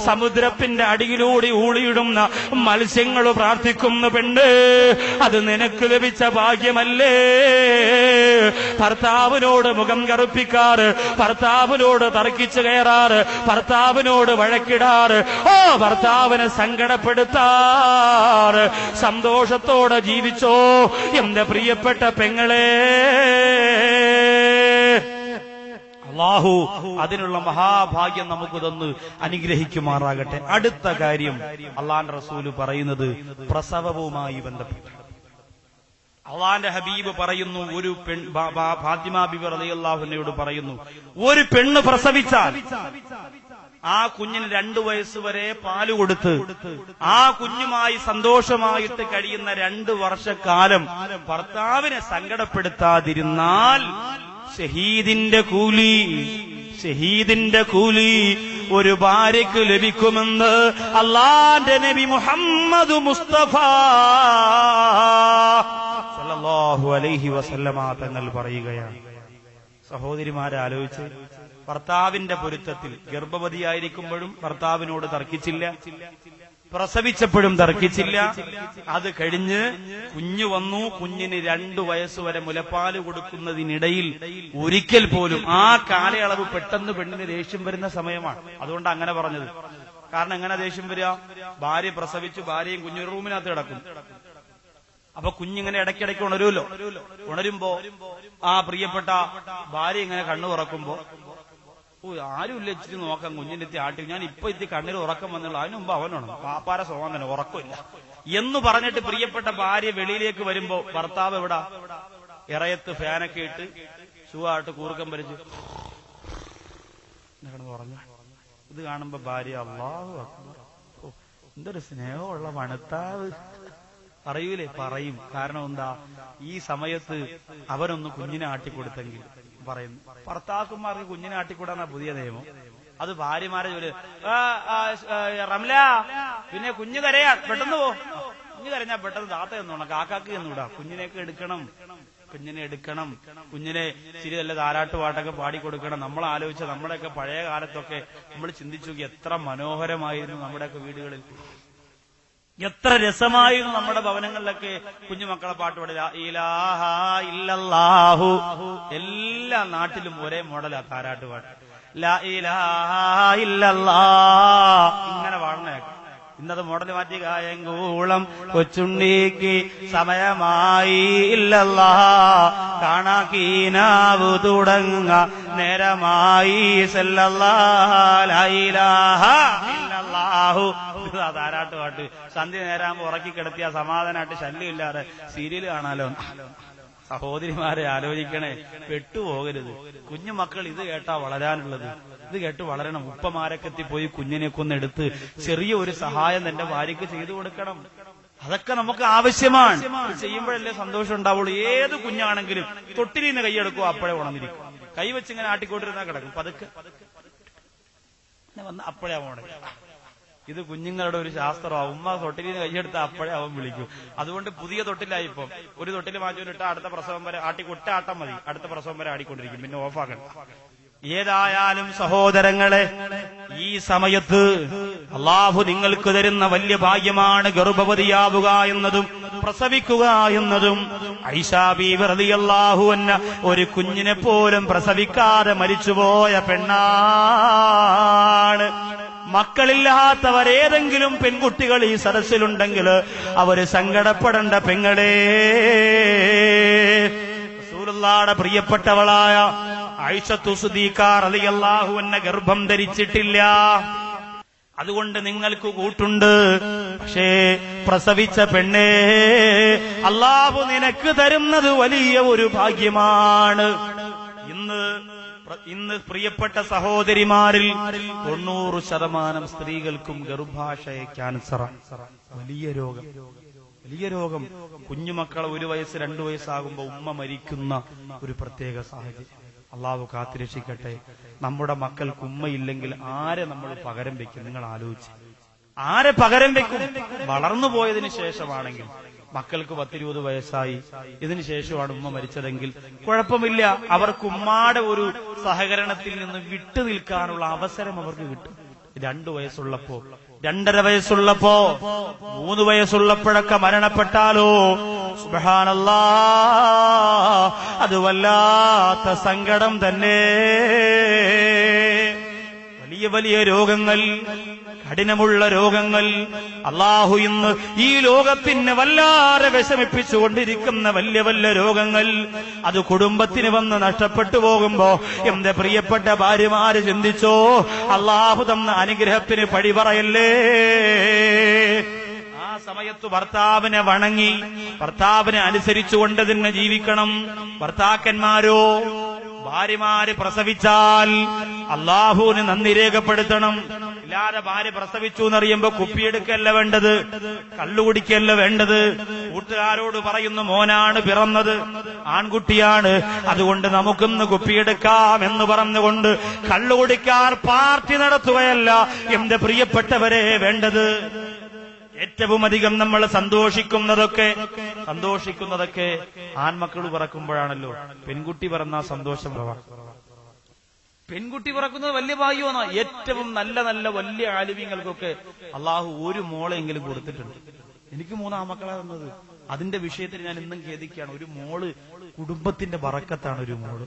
സമുദ്രത്തിന്റെ അടിയിലൂടെ ഊളിയിടുന്ന മത്സ്യങ്ങൾ പ്രാർത്ഥിക്കുന്നു. പെണ്ണ്, അത് നിനക്ക് ലഭിച്ച ഭാഗ്യമല്ലേ? ഭർത്താവിനോട് മുഖം കറുപ്പിക്കാറ്, ഭർത്താവിനോട് തർക്കിച്ചു കയറാറ്, ഭർത്താവിനോട് വഴക്കിടാറ്, ഭർത്താവിനെ സങ്കടപ്പെടുത്താറ്. സന്തോഷത്തോടെ ജീവിച്ചോ എന്റെ പ്രിയപ്പെട്ട പെങ്ങളെ. അല്ലാഹു അതിനുള്ള മഹാഭാഗ്യം നമുക്ക് തന്ന് അനുഗ്രഹിക്കുമാറാകട്ടെ. അടുത്ത കാര്യം അല്ലാഹുവിന്റെ റസൂല് പറയുന്നത് പ്രസവവുമായി ബന്ധപ്പെട്ട്. അല്ലാഹുവിന്റെ ഹബീബ് പറയുന്നു, ഒരു ഫാത്തിമ ബിബി റളിയല്ലാഹു അൻഹയോട് പറയുന്നു, ഒരു പെണ്ണ് പ്രസവിച്ചാൽ ആ കുഞ്ഞിന് 2 വയസ്സ് വരെ പാല് കൊടുത്ത് ആ കുഞ്ഞുമായി സന്തോഷമായിട്ട് കഴിയുന്ന 2 വർഷക്കാലം ഭർത്താവിനെ സങ്കടപ്പെടുത്താതിരുന്നാൽ ഷഹീദിന്റെ കൂലി ഒരു ഭാര്യയ്ക്ക് ലഭിക്കുമെന്ന് അല്ലാഹുവിന്റെ നബി മുഹമ്മദ് മുസ്തഫ സല്ലല്ലാഹു അലൈഹി വസല്ലമ തങ്ങൾ പറയുകയാണ്. സഹോദരിമാരെ ആലോചിച്ച്, ഭർത്താവിന്റെ പൊരുത്തത്തിൽ ഗർഭവതിയായിരിക്കുമ്പോഴും ഭർത്താവിനോട് തർക്കിച്ചില്ല, പ്രസവിച്ചപ്പോഴും തർക്കിച്ചില്ല. അത് കഴിഞ്ഞ് കുഞ്ഞു വന്നു. കുഞ്ഞിന് 2 വയസ്സുവരെ മുലപ്പാല് കൊടുക്കുന്നതിനിടയിൽ ഒരിക്കൽ പോലും ആ കാലയളവ് പെട്ടെന്ന് പെണ്ണിന് ദേഷ്യം വരുന്ന സമയമാണ്. അതുകൊണ്ട് അങ്ങനെ പറഞ്ഞത്. കാരണം എങ്ങനെ ദേഷ്യം വരിക? ഭാര്യ പ്രസവിച്ചു, ഭാര്യയും കുഞ്ഞു റൂമിനകത്ത് കിടക്കും. അപ്പൊ കുഞ്ഞിങ്ങനെ ഇടയ്ക്കിടയ്ക്ക് ഉണരുമല്ലോ. ഉണരുമ്പോ ആ പ്രിയപ്പെട്ട ഭാര്യ ഇങ്ങനെ കണ്ണു തുറക്കുമ്പോ, ആരുമില്ല, ഇച്ചിരി നോക്കാം, കുഞ്ഞിന്റെ എത്തി ആട്ടി, ഞാൻ ഇപ്പൊ എത്തി കണ്ണിൽ ഉറക്കം വന്നുള്ളൂ, അതിന് മുമ്പ് അവനാണ് പാപ്പാര സ്വഭാവം തന്നെ, ഉറക്കമില്ല എന്ന് പറഞ്ഞിട്ട് പ്രിയപ്പെട്ട ഭാര്യ വെളിയിലേക്ക് വരുമ്പോ ഭർത്താവ് എവിടാ? ഇറയത്ത് ഫാനൊക്കെ ഇട്ട് സുഖമായിട്ട് കൂർക്കം പരിച്ച് പറഞ്ഞു. ഇത് കാണുമ്പോ ഭാര്യ, അല്ലാഹു അക്ബർ, എന്തൊരു സ്നേഹമുള്ള മണത്താവ് പറയൂലേ? പറയും. കാരണം എന്താ? ഈ സമയത്ത് അവരൊന്ന് കുഞ്ഞിനെ ആട്ടിക്കൊടുത്തെങ്കിൽ പറയുന്നു. ഭർത്താക്കന്മാർക്ക് കുഞ്ഞിനെ ആട്ടിക്കൂടാന്ന പുതിയ നിയമം. അത് ഭാര്യമാരെ ജോലി. റംല, പിന്നെ കുഞ്ഞു കരയാ, പെട്ടെന്ന് പോ. കുഞ്ഞു കരഞ്ഞാ പെട്ടെന്ന് താത്ത എന്നോണം, കാക്കാക്ക് എന്നൂടാ. കുഞ്ഞിനെയൊക്കെ എടുക്കണം, കുഞ്ഞിനെ എടുക്കണം, കുഞ്ഞിനെ ചിരി നല്ല താരാട്ടുപാട്ടൊക്കെ പാടിക്കൊടുക്കണം. നമ്മൾ ആലോചിച്ച നമ്മുടെയൊക്കെ പഴയ കാലത്തൊക്കെ നമ്മൾ ചിന്തിച്ചു നോക്കി, എത്ര മനോഹരമായിരുന്നു നമ്മുടെയൊക്കെ വീടുകളിൽ, എത്ര രസമായിരുന്നു നമ്മുടെ ഭവനങ്ങളിലൊക്കെ കുഞ്ഞുമക്കളെ പാട്ട് പാടി. ലാ ഇലാഹ ഇല്ലല്ലാഹു. എല്ലാ നാട്ടിലും ഒരേ മോഡലാ താരാട്ടുപാട്ട്. ലാ ഇലാഹ ഇല്ലല്ലാഹ് ഇങ്ങനെ പാടണേക്കാം. ഇന്നത് മോഡൽ മാറ്റി, കായങ്കൂളം കൊച്ചുണ്ണിക്ക് സമയമായി ഇല്ലല്ലാഹ്, കാണാക്കീനാവു തുടങ്ങ നേരമായി സല്ലല്ലാഹ്, ലാ ഇലാഹ ഇല്ലല്ലാഹു. താരാട്ടുപാട്ട് സന്ധ്യ നേരാകുമ്പോ ഉറക്കി കിടത്തിയ സമാധാനമായിട്ട് ശല്യമില്ലാതെ സീരിയൽ കാണാലോ. സഹോദരിമാരെ ആലോചിക്കണേ, പെട്ടുപോകരുത്. കുഞ്ഞുമക്കൾ ഇത് കേട്ടാ വളരാനുള്ളത്, ഇത് കേട്ട് വളരണം. ഉപ്പമാരൊക്കെ എത്തിപ്പോയി കുഞ്ഞിനെ കൊന്നെടുത്ത് ചെറിയ ഒരു സഹായം തന്റെ ഭാര്യയ്ക്ക് ചെയ്തു കൊടുക്കണം. അതൊക്കെ നമുക്ക് ആവശ്യമാണ്. ചെയ്യുമ്പോഴല്ലേ സന്തോഷം ഉണ്ടാവുള്ളൂ. ഏത് കുഞ്ഞാണെങ്കിലും തൊട്ടിലിന്ന് കൈയെടുക്കുക, അപ്പോഴേ ഉണർന്നിരിക്കും. കൈവച്ചിങ്ങനെ ആട്ടിക്കൊണ്ടിരുന്നാ കിടക്കും. പതുക്കെ വന്ന് അപ്പോഴേ ഉണരും. ഇത് കുഞ്ഞുങ്ങളുടെ ഒരു ശാസ്ത്രമാണ്. ഉമ്മ തൊട്ടിലിന് കൈയെടുത്ത അപ്പോഴേ അവൻ വിളിക്കും. അതുകൊണ്ട് പുതിയ തൊട്ടിലായി. ഇപ്പം ഒരു തൊട്ടിൽ മാറ്റിട്ട് അടുത്ത പ്രസവം വരെ ഒറ്റാട്ടം മതി, അടുത്ത പ്രസവം വരെ ആടിക്കൊണ്ടിരിക്കും, പിന്നെ ഓഫാക്കണം. ഏതായാലും സഹോദരങ്ങളെ, ഈ സമയത്ത് അല്ലാഹു നിങ്ങൾക്ക് തരുന്ന വലിയ ഭാഗ്യമാണ് ഗർഭവതിയാവുക എന്നതും പ്രസവിക്കുക എന്നതും. ആയിഷാ ബീവി റളിയല്ലാഹു അൻഹ ഒരു കുഞ്ഞിനെ പോലും പ്രസവിക്കാതെ മരിച്ചുപോയ പെണ്ണാണ്. മക്കളില്ലാത്തവരേതെങ്കിലും പെൺകുട്ടികൾ ഈ സദസ്സിലുണ്ടെങ്കിൽ അവര് സങ്കടപ്പെടേണ്ട പെങ്ങളെ. റസൂലുള്ളാഹിയുടെ പ്രിയപ്പെട്ടവളായ ആയിഷത്തു സിദ്ദീഖ റളിയല്ലാഹു അൻഹ ഗർഭം ധരിച്ചിട്ടില്ല. അതുകൊണ്ട് നിങ്ങൾക്ക് കൂട്ടുണ്ട്. പക്ഷേ പ്രസവിച്ച പെണ്ണേ, അല്ലാഹു നിനക്ക് തരുന്നത് വലിയ ഒരു ഭാഗ്യമാണ്. ഇന്ന് പ്രിയപ്പെട്ട സഹോദരിമാരിൽ 90% സ്ത്രീകൾക്കും ഗർഭാശയ ക്യാൻസർ. വലിയ രോഗം. കുഞ്ഞുമക്കളെ 1 വയസ്സ് 2 വയസ്സാകുമ്പോ ഉമ്മ മരിക്കുന്ന ഒരു പ്രത്യേക സാഹചര്യം. അള്ളാഹു കാത്തിരക്ഷിക്കട്ടെ. നമ്മുടെ മക്കൾക്ക് ഉമ്മയില്ലെങ്കിൽ ആരെ നമ്മൾ പകരം വെക്കും? നിങ്ങൾ ആലോചിച്ച്, ആരെ പകരം വെക്കും? വളർന്നു പോയതിനു ശേഷമാണെങ്കിൽ മക്കൾക്ക് 10-20 വയസ്സായി, ഇതിനുശേഷമാണ് ഉമ്മ മരിച്ചതെങ്കിൽ കുഴപ്പമില്ല. അവർക്ക് ഉമ്മാടെ ഒരു സഹകരണത്തിൽ നിന്ന് വിട്ടു നിൽക്കാനുള്ള അവസരം അവർക്ക് കിട്ടും. 2 വയസ്സുള്ളപ്പോ, 2.5 വയസ്സുള്ളപ്പോ, 3 വയസ്സുള്ളപ്പോഴൊക്കെ മരണപ്പെട്ടാലോ സുബ്ഹാനല്ലാഹ്, അത് വല്ലാത്ത സങ്കടം തന്നെ. വലിയ വലിയ രോഗങ്ങൾ, കഠിനമുള്ള രോഗങ്ങൾ, അള്ളാഹു ഇന്ന് ഈ ലോകത്തിന് വല്ലാതെ വിഷമിപ്പിച്ചുകൊണ്ടിരിക്കുന്ന വലിയ വലിയ രോഗങ്ങൾ, അത് കുടുംബത്തിന് വന്ന് നഷ്ടപ്പെട്ടു പോകുമ്പോ എന്റെ പ്രിയപ്പെട്ട ഭാര്യമാര് ചിന്തിച്ചോ, അള്ളാഹു തന്ന അനുഗ്രഹത്തിന് പഴി പറയല്ലേ. ആ സമയത്ത് ഭർത്താവിനെ വണങ്ങി, ഭർത്താവിനെ അനുസരിച്ചുകൊണ്ട് തന്നെ ജീവിക്കണം. ഭർത്താക്കന്മാരോ, ഭാര്യമാര് പ്രസവിച്ചാൽ അള്ളാഹുവിന് നന്ദി രേഖപ്പെടുത്തണം. ഇല്ലാതെ ഭാര്യ പ്രസവിച്ചു എന്നറിയുമ്പോ കുപ്പിയെടുക്കല്ല വേണ്ടത്, കള്ളുകുടിക്കല്ല വേണ്ടത്. കൂട്ടുകാരോട് പറയുന്നു, മോനാണ് പിറന്നത്, ആൺകുട്ടിയാണ്, അതുകൊണ്ട് നമുക്കൊന്ന് കുപ്പിയെടുക്കാം എന്ന് പറഞ്ഞുകൊണ്ട് കള്ളുകുടിക്കാർ പാർട്ടി നടത്തുകയല്ല എന്റെ പ്രിയപ്പെട്ടവരെ വേണ്ടത്. ഏറ്റവും അധികം നമ്മൾ സന്തോഷിക്കുന്നതൊക്കെ ആൺമക്കൾ പിറക്കുമ്പോഴാണല്ലോ. പെൺകുട്ടി പിറന്ന സന്തോഷം പെൺകുട്ടി പിറക്കുന്നത് വലിയ ഭാഗ്യമാണ്. ഏറ്റവും നല്ല നല്ല വലിയ ആലിമീങ്ങൾക്കൊക്കെ അള്ളാഹു ഒരു മോളെങ്കിലും കൊടുത്തിട്ടുണ്ട്. എനിക്ക് 3 ആൺമക്കളാ തന്നത്. അതിന്റെ വിഷയത്തിൽ ഞാൻ ഇന്നും ഖേദിക്കുകയാണ്. ഒരു മോള് കുടുംബത്തിന്റെ ബറക്കത്താണ്. ഒരു മോള്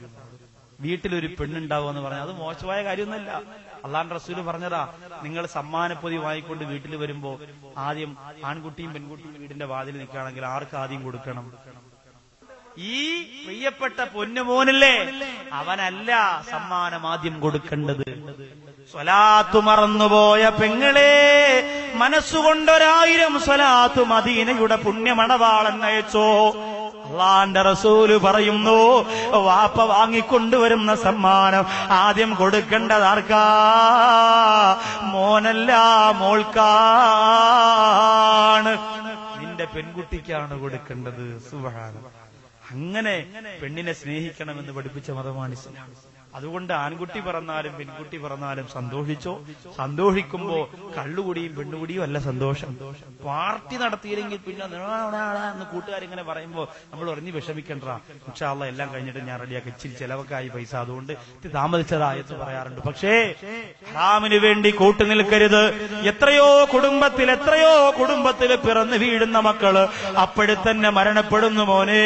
വീട്ടിലൊരു പെണ്ണുണ്ടാവുക എന്ന് പറഞ്ഞാൽ അത് മോശമായ കാര്യമൊന്നുമല്ല. അള്ളാഹുവിന്റെ റസൂല് പറഞ്ഞതാ, നിങ്ങൾ സമ്മാനപ്പൊതി വാങ്ങിക്കൊണ്ട് വീട്ടിൽ വരുമ്പോ ആദ്യം ആൺകുട്ടിയും പെൺകുട്ടിയും വീടിന്റെ വാതിൽ നിൽക്കുകയാണെങ്കിൽ ആർക്ക് ആദ്യം കൊടുക്കണം? ഈ പ്രിയപ്പെട്ട പൊന്നുമോനല്ലേ, അവനല്ല സമ്മാനം ആദ്യം കൊടുക്കേണ്ടത്. സ്വലാത്തു മറന്നുപോയ പെങ്ങളെ, മനസ്സുകൊണ്ടൊരായിരം സ്വലാത്തു മദീനയുടെ പുണ്യമണവാളൻ അയച്ചോ. അള്ളാന്റെ റസൂല് പറയുന്നു, വാപ്പ വാങ്ങിക്കൊണ്ടുവരുന്ന സമ്മാനം ആദ്യം കൊടുക്കേണ്ടതാർക്കാ? മോനല്ല, മോൾക്കാണ്. നിന്റെ പെൺകുട്ടിക്കാണ് കൊടുക്കേണ്ടത്. സുബ്ഹാനല്ലാഹ്. അങ്ങനെ പെണ്ണിനെ സ്നേഹിക്കണമെന്ന് പഠിപ്പിച്ച മതമാണ് ഇസ്ലാം. അതുകൊണ്ട് ആൺകുട്ടി പിറന്നാലും പെൺകുട്ടി പിറന്നാലും സന്തോഷിച്ചോ. സന്തോഷിക്കുമ്പോ കള്ളുകുടിയും പെണ്ണുകുടിയും അല്ല സന്തോഷം. പാർട്ടി നടത്തിയില്ലെങ്കിൽ പിന്നെ എന്ന് കൂട്ടുകാരിങ്ങനെ പറയുമ്പോ നമ്മൾ ഉറഞ്ഞ് വിഷമിക്കണ്ട. ഇൻഷാ അല്ലാഹ് എല്ലാം കഴിഞ്ഞിട്ട് ഞാൻ റെഡിയാക്കി, ഇച്ചിരി ചെലവൊക്കായി പൈസ, അതുകൊണ്ട് താമസിച്ചതാ എന്ന് പറയാറുണ്ട്. പക്ഷേ ഹറാമിന് വേണ്ടി കൂട്ടുനിൽക്കരുത്. എത്രയോ കുടുംബത്തിൽ പിറന്നു വീഴുന്ന മക്കള് അപ്പോഴത്തന്നെ മരണപ്പെടുന്നു മോനെ.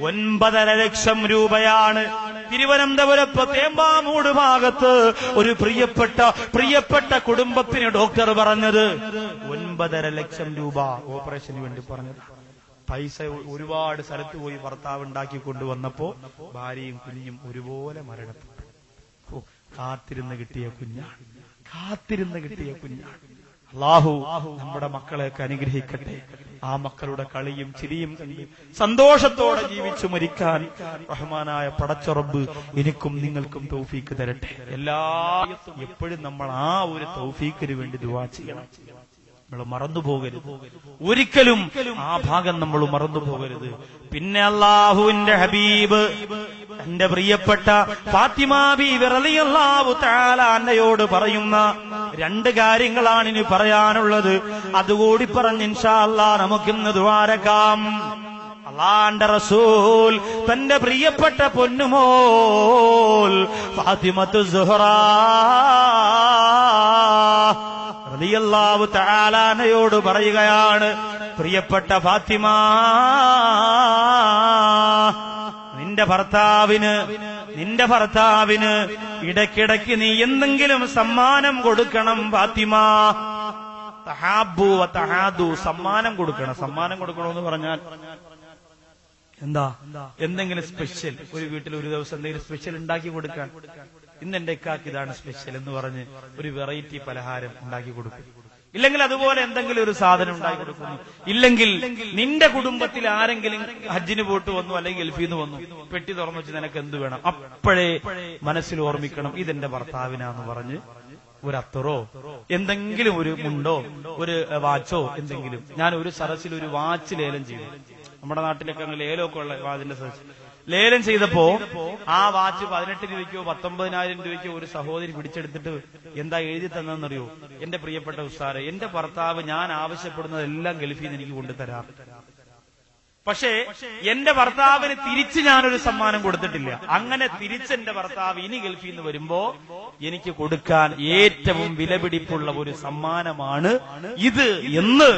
9.5 ലക്ഷം രൂപയാണ് തിരുവനന്തപുരത്ത് തേമ്പാമൂട് ഭാഗത്ത് ഒരു പ്രിയപ്പെട്ട കുടുംബത്തിന് ഡോക്ടർ പറഞ്ഞത്. 9.5 ലക്ഷം രൂപ ഓപ്പറേഷന് വേണ്ടി പറഞ്ഞത്. പൈസ ഒരുപാട് സ്ഥലത്ത് പോയി ഭർത്താവ് ഉണ്ടാക്കി കൊണ്ടുവന്നപ്പോ ഭാര്യയും കുഞ്ഞും ഒരുപോലെ മരണപ്പെട്ടു. കാത്തിരുന്ന് കിട്ടിയ കുഞ്ഞാണ്. അല്ലാഹു നമ്മുടെ മക്കളെയൊക്കെ അനുഗ്രഹിക്കട്ടെ. ആ മക്കളുടെ കളിയും ചിരിയും കണ്ട് സന്തോഷത്തോടെ ജീവിച്ചു മരിക്കാൻ റഹ്മാനായ പടച്ച റബ്ബ് എനിക്കും നിങ്ങൾക്കും തൗഫീക്ക് തരട്ടെ. എപ്പോഴും നമ്മൾ ആ ഒരു തൗഫീക്കിന് വേണ്ടി ദുആ ചെയ്യണം. നമ്മൾ മറന്നുപോകരുത്, ഒരിക്കലും ആ ഭാഗം നമ്മൾ മറന്നുപോകരുത്. പിന്നെ അല്ലാഹുവിന്റെ ഹബീബ് എന്റെ പ്രിയപ്പെട്ട ഫാത്തിമ ബീവി റളിയല്ലാഹു തആല അൻഹയോട് പറയുന്ന 2 കാര്യങ്ങളാണ് ഇനി പറയാനുള്ളത്. അതുകൂടി പറഞ്ഞ് ഇൻഷാ അല്ലാഹ് നമുക്കിന്ന് ദുആരക്കാം. അല്ലാഹുവിന്റെ റസൂൽ തന്റെ പ്രിയപ്പെട്ട പൊന്നുമോൾ ഫാത്തിമത്തു സുഹ്റാ റളിയല്ലാഹു തആല അൻഹയോട് പറയുകയാണ്, പ്രിയപ്പെട്ട ഫാത്തിമ, നിന്റെ ഭർത്താവിന് ഇടയ്ക്കിടയ്ക്ക് നീ എന്തെങ്കിലും സമ്മാനം കൊടുക്കണം ഫാത്തിമ. തഹാബു വ തഹാദു, സമ്മാനം കൊടുക്കണം. സമ്മാനം കൊടുക്കണമെന്ന് പറഞ്ഞാൽ എന്താ? എന്തെങ്കിലും സ്പെഷ്യൽ, ഒരു വീട്ടിൽ ഒരു ദിവസം എന്തെങ്കിലും സ്പെഷ്യൽ ഉണ്ടാക്കി കൊടുക്കാൻ. ഇന്ന് എന്റെ ഇക്കാക്ക് ഇതാണ് സ്പെഷ്യൽ എന്ന് പറഞ്ഞ് ഒരു വെറൈറ്റി പലഹാരം ഉണ്ടാക്കി കൊടുക്കും. ഇല്ലെങ്കിൽ അതുപോലെ എന്തെങ്കിലും ഒരു സാധനം ഉണ്ടാക്കി കൊടുക്കുന്നു. ഇല്ലെങ്കിൽ നിന്റെ കുടുംബത്തിൽ ആരെങ്കിലും ഹജ്ജിന് പോയിട്ട് വന്നു, അല്ലെങ്കിൽ ഗൾഫിൽ നിന്ന് വന്നു, പെട്ടി തുറന്നു വെച്ച് നിനക്ക് എന്ത് വേണം, അപ്പോഴേ മനസ്സിൽ ഓർമ്മിക്കണം ഇതെന്റെ ഭർത്താവിനാന്ന് പറഞ്ഞ് ഒരു അത്തറോ എന്തെങ്കിലും, ഒരു മുണ്ടോ ഒരു വാച്ചോ എന്തെങ്കിലും. ഞാൻ ഒരു സരസിൽ ഒരു വാച്ച് ലേലം ചെയ്തു. നമ്മുടെ നാട്ടിലൊക്കെ അങ്ങനെ ലേലമൊക്കെ ഉള്ള വാച്ചിന്റെ സദസ്. ലേലം ചെയ്തപ്പോ ആ വാച്ച് 18 രൂപയ്ക്കോ 19,000 രൂപയ്ക്കോ ഒരു സഹോദരി പിടിച്ചെടുത്തിട്ട് എന്താ എഴുതി തന്നതെന്നറിയോ? എന്റെ പ്രിയപ്പെട്ട ഉസ്താദേ, എന്റെ ഭർത്താവ് ഞാൻ ആവശ്യപ്പെടുന്നതെല്ലാം ഗൾഫിൽ നിന്ന് എനിക്ക് കൊണ്ടുതരാം. പക്ഷേ എന്റെ ഭർത്താവിന് തിരിച്ച് ഞാനൊരു സമ്മാനം കൊടുത്തിട്ടില്ല. അങ്ങനെ തിരിച്ചെന്റെ ഭർത്താവ് ഇനി ഗൾഫിൽ നിന്ന് വരുമ്പോ എനിക്ക് കൊടുക്കാൻ ഏറ്റവും വിലപിടിപ്പുള്ള ഒരു സമ്മാനമാണ് ഇത് എന്ന്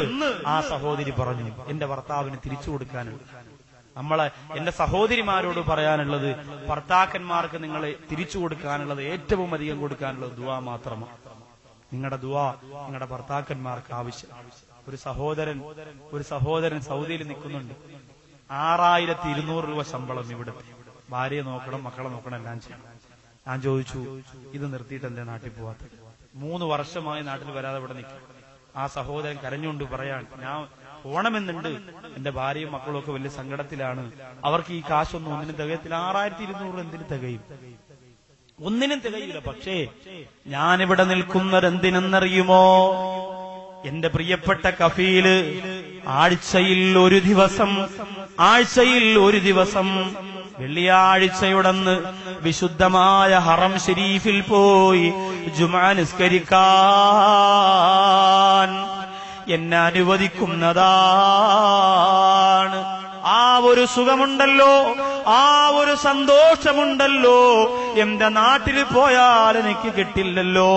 ആ സഹോദരി പറഞ്ഞു. എന്റെ ഭർത്താവിന് തിരിച്ചു കൊടുക്കാനുണ്ട്. എന്റെ സഹോദരിമാരോട് പറയാനുള്ളത്, ഭർത്താക്കന്മാർക്ക് നിങ്ങൾ തിരിച്ചു കൊടുക്കാനുള്ളത്, ഏറ്റവും അധികം കൊടുക്കാനുള്ളത് ദുആ മാത്രമാണ്. നിങ്ങളുടെ ദുആ നിങ്ങളുടെ ഭർത്താക്കന്മാർക്ക് ആവശ്യം. ഒരു സഹോദരൻ സൗദിയിൽ നിൽക്കുന്നുണ്ട്. 6,200 രൂപ ശമ്പളം. ഇവിടുത്തെ ഭാര്യയെ നോക്കണം, മക്കളെ നോക്കണം, എല്ലാം ചെയ്യണം. ഞാൻ ചോദിച്ചു, ഇത് നിർത്തിയിട്ട് എന്റെ നാട്ടിൽ പോവാത്തത്? 3 വർഷമായി നാട്ടിൽ വരാതെ ഇവിടെ നിൽക്കും. ആ സഹോദരൻ കരഞ്ഞുകൊണ്ട് പറയാൻ, ഞാൻ പോണമെന്നുണ്ട്, എന്റെ ഭാര്യയും മക്കളും ഒക്കെ വലിയ സങ്കടത്തിലാണ്, അവർക്ക് ഈ കാശൊന്നും ഒന്നിനും തികയത്തില്ല. 6,200 എന്തിനു തികയും? ഒന്നിനും തികയില്ല. പക്ഷേ ഞാനിവിടെ നിൽക്കുന്നതെന്തിനെന്നറിയുമോ? എന്റെ പ്രിയപ്പെട്ട കഫീല് ആഴ്ചയിൽ ഒരു ദിവസം വെള്ളിയാഴ്ചയുടന്ന് വിശുദ്ധമായ ഹറം ഷരീഫിൽ പോയി ജുമാ നിസ്കരിക്കാൻ എന്നെ അനുവദിക്കുന്നതാണ്. ആ ഒരു സുഖമുണ്ടല്ലോ, ആ ഒരു സന്തോഷമുണ്ടല്ലോ, എന്റെ നാട്ടിൽ പോയാൽ എനിക്ക് കിട്ടില്ലല്ലോ.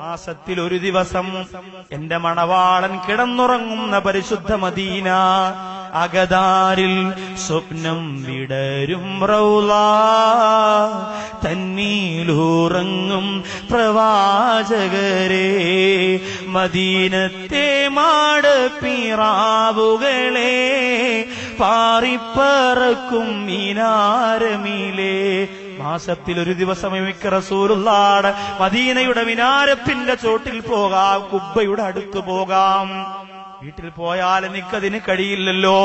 മാസത്തിൽ ഒരു ദിവസം എന്റെ മണവാളൻ കിടന്നുറങ്ങുന്ന പരിശുദ്ധ മദീന അകതാരിൽ സ്വപ്നം വിടരും റൗള തന്നീലുറങ്ങും പ്രവാചകരെ, മദീനത്തെ മാടപ്പിറാവുകളെ, പാറിപ്പറക്കും മിനാരമിലെ. മാസത്തിൽ ഒരു ദിവസം മിക്ക റസൂലുള്ളാഹി മദീനയുടെ മിനാരത്തിന്റെ ചോട്ടിൽ പോകാം, കുബ്ബയുടെ അടുത്ത് പോകാം. വീട്ടിൽ പോയാൽ എനിക്കതിന് കഴിയില്ലല്ലോ.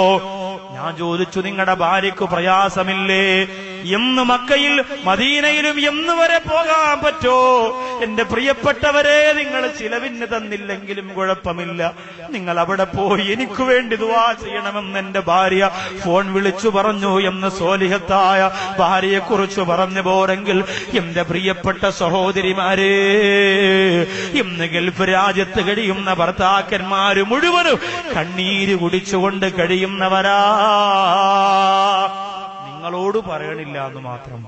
ഞാൻ ചോദിച്ചു, നിങ്ങളുടെ ഭാര്യയ്ക്ക് പ്രയാസമില്ലേ? എന്ന് മക്കയിൽ മദീനയിലും എന്ന് വരെ പോകാൻ പറ്റോ? എന്റെ പ്രിയപ്പെട്ടവരെ, നിങ്ങൾ ചിലവിന് തന്നില്ലെങ്കിലും കുഴപ്പമില്ല, നിങ്ങൾ അവിടെ പോയി എനിക്ക് വേണ്ടി ദുആ ചെയ്യണമെന്ന് എന്റെ ഭാര്യ ഫോൺ വിളിച്ചു പറഞ്ഞു എന്ന് സ്വാലിഹത്തായ ഭാര്യയെക്കുറിച്ച് പറഞ്ഞു പോരെങ്കിൽ, എന്റെ പ്രിയപ്പെട്ട സഹോദരിമാരെ, ഇന്ന് ഗൾഫ് രാജ്യത്ത് കഴിയുന്ന ഭർത്താക്കന്മാര് മുഴുവനും കണ്ണീര് കുടിച്ചുകൊണ്ട് കഴിയുന്നവരാ. നിങ്ങളോട് പറയണില്ല എന്ന് മാത്രം.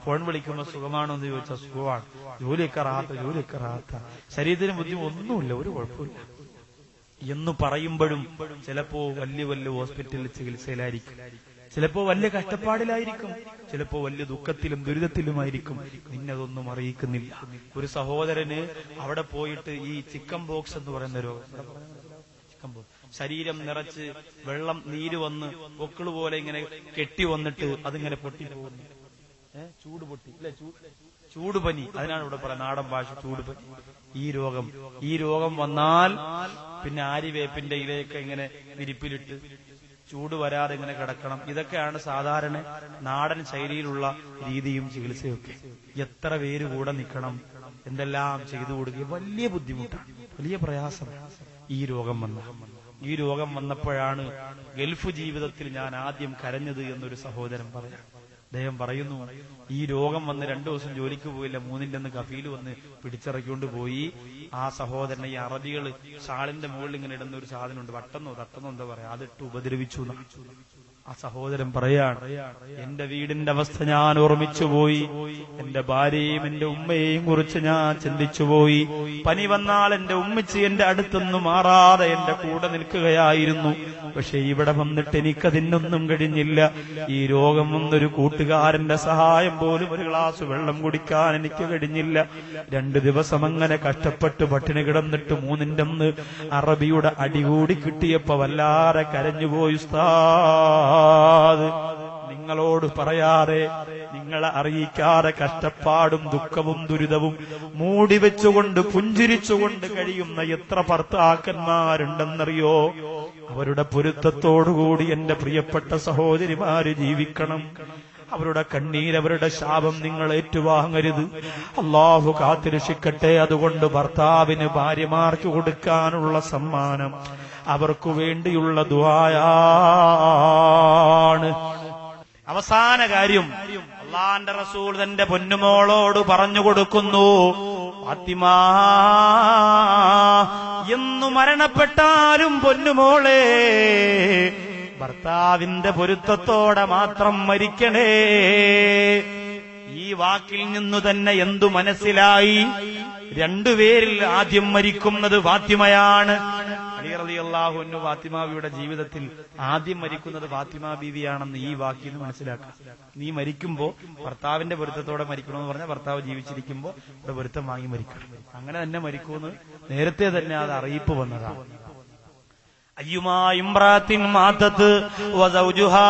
ഫോൺ വിളിക്കുമ്പോ സുഖമാണോ എന്ന് ചോദിച്ചാൽ സുഖമാണ്, ജോലിയൊക്കെ റാത്ത, ശരീരത്തിന് ബുദ്ധിമുട്ട് ഒന്നുമില്ല, ഒരു കുഴപ്പമില്ല എന്ന് പറയുമ്പോഴും ചിലപ്പോ വലിയ ഹോസ്പിറ്റലിൽ ചികിത്സയിലായിരിക്കും, ചിലപ്പോ വലിയ കഷ്ടപ്പാടിലായിരിക്കും, ചിലപ്പോ വലിയ ദുഃഖത്തിലും ദുരിതത്തിലുമായിരിക്കും. നിന്നതൊന്നും അറിയിക്കുന്നില്ല. ഒരു സഹോദരന് അവിടെ പോയിട്ട് ഈ ചിക്കൻ ബോക്സ് എന്ന് പറയുന്ന രോഗം, ശരീരം നിറച്ച് വെള്ളം നീര് വന്ന് പൊക്കിള് പോലെ ഇങ്ങനെ കെട്ടി വന്നിട്ട് അതിങ്ങനെ പൊട്ടിപ്പോകുന്നു. ചൂടുപനി, അതിനാണ് ഇവിടെ പറയുന്നത്, നാടൻ ഭാഷ ചൂടുപനി. ഈ രോഗം വന്നാൽ പിന്നെ ആര്യവേപ്പിന്റെ ഇലയൊക്കെ ഇങ്ങനെ വിരിപ്പിലിട്ട് ചൂട് വരാതെ ഇങ്ങനെ കിടക്കണം. ഇതൊക്കെയാണ് സാധാരണ നാടൻ ശൈലിയിലുള്ള രീതിയും ചികിത്സയൊക്കെ. എത്ര പേര് കൂടെ നിൽക്കണം, എന്തെല്ലാം ചെയ്തു കൊടുക്കുക, വലിയ ബുദ്ധിമുട്ടാണ്, വലിയ പ്രയാസം. ഈ രോഗം വന്നപ്പോഴാണ് ഗൾഫ് ജീവിതത്തിൽ ഞാൻ ആദ്യം കരഞ്ഞത് എന്നൊരു സഹോദരൻ പറയാം. അദ്ദേഹം പറയുന്നു, ഈ രോഗം വന്ന് 2 ദിവസം ജോലിക്ക് പോയില്ല, 3ന്റെ അന്ന് കഫീൽ വന്ന് പിടിച്ചിറക്കിക്കൊണ്ട് പോയി. ആ സഹോദരനെ ഈ അറബികൾ ഷാളിന്റെ മുകളിൽ ഇങ്ങനെ ഇടുന്ന ഒരു സാധനമുണ്ട്, വട്ടന്നോ തട്ടന്നോ എന്താ പറയാ, അതിട്ട് ഉപദ്രവിച്ചു. ആ സഹോദരൻ പറയാണ്, എന്റെ വീടിന്റെ അവസ്ഥ ഞാൻ ഓർമ്മിച്ചുപോയി, എന്റെ ഭാര്യയും എന്റെ ഉമ്മയെയും കുറിച്ച് ഞാൻ ചിന്തിച്ചുപോയി. പനി വന്നാൽ എന്റെ ഉമ്മച്ചി എന്റെ അടുത്തൊന്നും മാറാതെ എന്റെ കൂടെ നിൽക്കുകയായിരുന്നു. പക്ഷെ ഇവിടെ വന്നിട്ട് എനിക്കതിനൊന്നും കഴിഞ്ഞില്ല. ഈ രോഗം വന്നൊരു കൂട്ടുകാരന്റെ സഹായം പോലും ഒരു ഗ്ലാസ് വെള്ളം കുടിക്കാൻ എനിക്ക് കഴിഞ്ഞില്ല. 2 ദിവസം അങ്ങനെ കഷ്ടപ്പെട്ട് പട്ടിണി കിടന്നിട്ട് 3ന്റെ അന്ന് അറബിയുടെ അടികൂടി കിട്ടിയപ്പോ വല്ലാതെ കരഞ്ഞുപോയി. നിങ്ങളോട് പറയാതെ, നിങ്ങളെ അറിയിക്കാതെ കഷ്ടപ്പാടും ദുഃഖവും ദുരിതവും മൂടിവെച്ചുകൊണ്ട് പുഞ്ചിരിച്ചുകൊണ്ട് കഴിയുന്ന എത്ര ഭർത്താക്കന്മാരുണ്ടെന്നറിയോ? അവരുടെ പൊരുത്തത്തോടുകൂടി എന്റെ പ്രിയപ്പെട്ട സഹോദരിമാര് ജീവിക്കണം. അവരുടെ കണ്ണീര്, അവരുടെ ശാപം നിങ്ങൾ ഏറ്റുവാങ്ങരുത്. അള്ളാഹു കാത്തിരക്ഷിക്കട്ടെ. അതുകൊണ്ട് ഭർത്താവിന് ഭാര്യമാർക്ക് കൊടുക്കാനുള്ള സമ്മാനം അവർക്കു വേണ്ടിയുള്ള ദുആയാണ്. അവസാന കാര്യം അള്ളാന്റെ റസൂൽ തന്റെ പൊന്നുമോളോട് പറഞ്ഞു കൊടുക്കുന്നു, ഫാത്തിമാ, എന്നു മരണപ്പെട്ടാലും പൊന്നുമോളെ ഭർത്താവിന്റെ പൊരുത്തത്തോടെ മാത്രം മരിക്കണേ. ഈ വാക്കിൽ നിന്നു തന്നെ എന്തു മനസ്സിലായി? രണ്ടുപേരിൽ ആദ്യം മരിക്കുന്നത് ഫാത്തിമയാണ്. അലി റളിയല്ലാഹു അൻഹു ഫാത്തിമാവിയുടെ ജീവിതത്തിൽ ആദ്യം മരിക്കുന്നത് ഫാത്തിമ ബീവിയാണെന്ന് ഈ വാക്കിൽ നിന്ന് മനസ്സിലാക്കാം. നീ മരിക്കുമ്പോ ഭർത്താവിന്റെ പൊരുത്തത്തോടെ മരിക്കണമെന്ന് പറഞ്ഞാൽ ഭർത്താവ് ജീവിച്ചിരിക്കുമ്പോ ഇവിടെ പൊരുത്തം വാങ്ങി മരിക്കണം. അങ്ങനെ തന്നെ മരിക്കുമെന്ന് നേരത്തെ തന്നെ അത് അറിയിപ്പ് വന്നതാണ്. അയ്യുമാ ഇംറാത്തിൻ മാതത് വസൗജുഹാ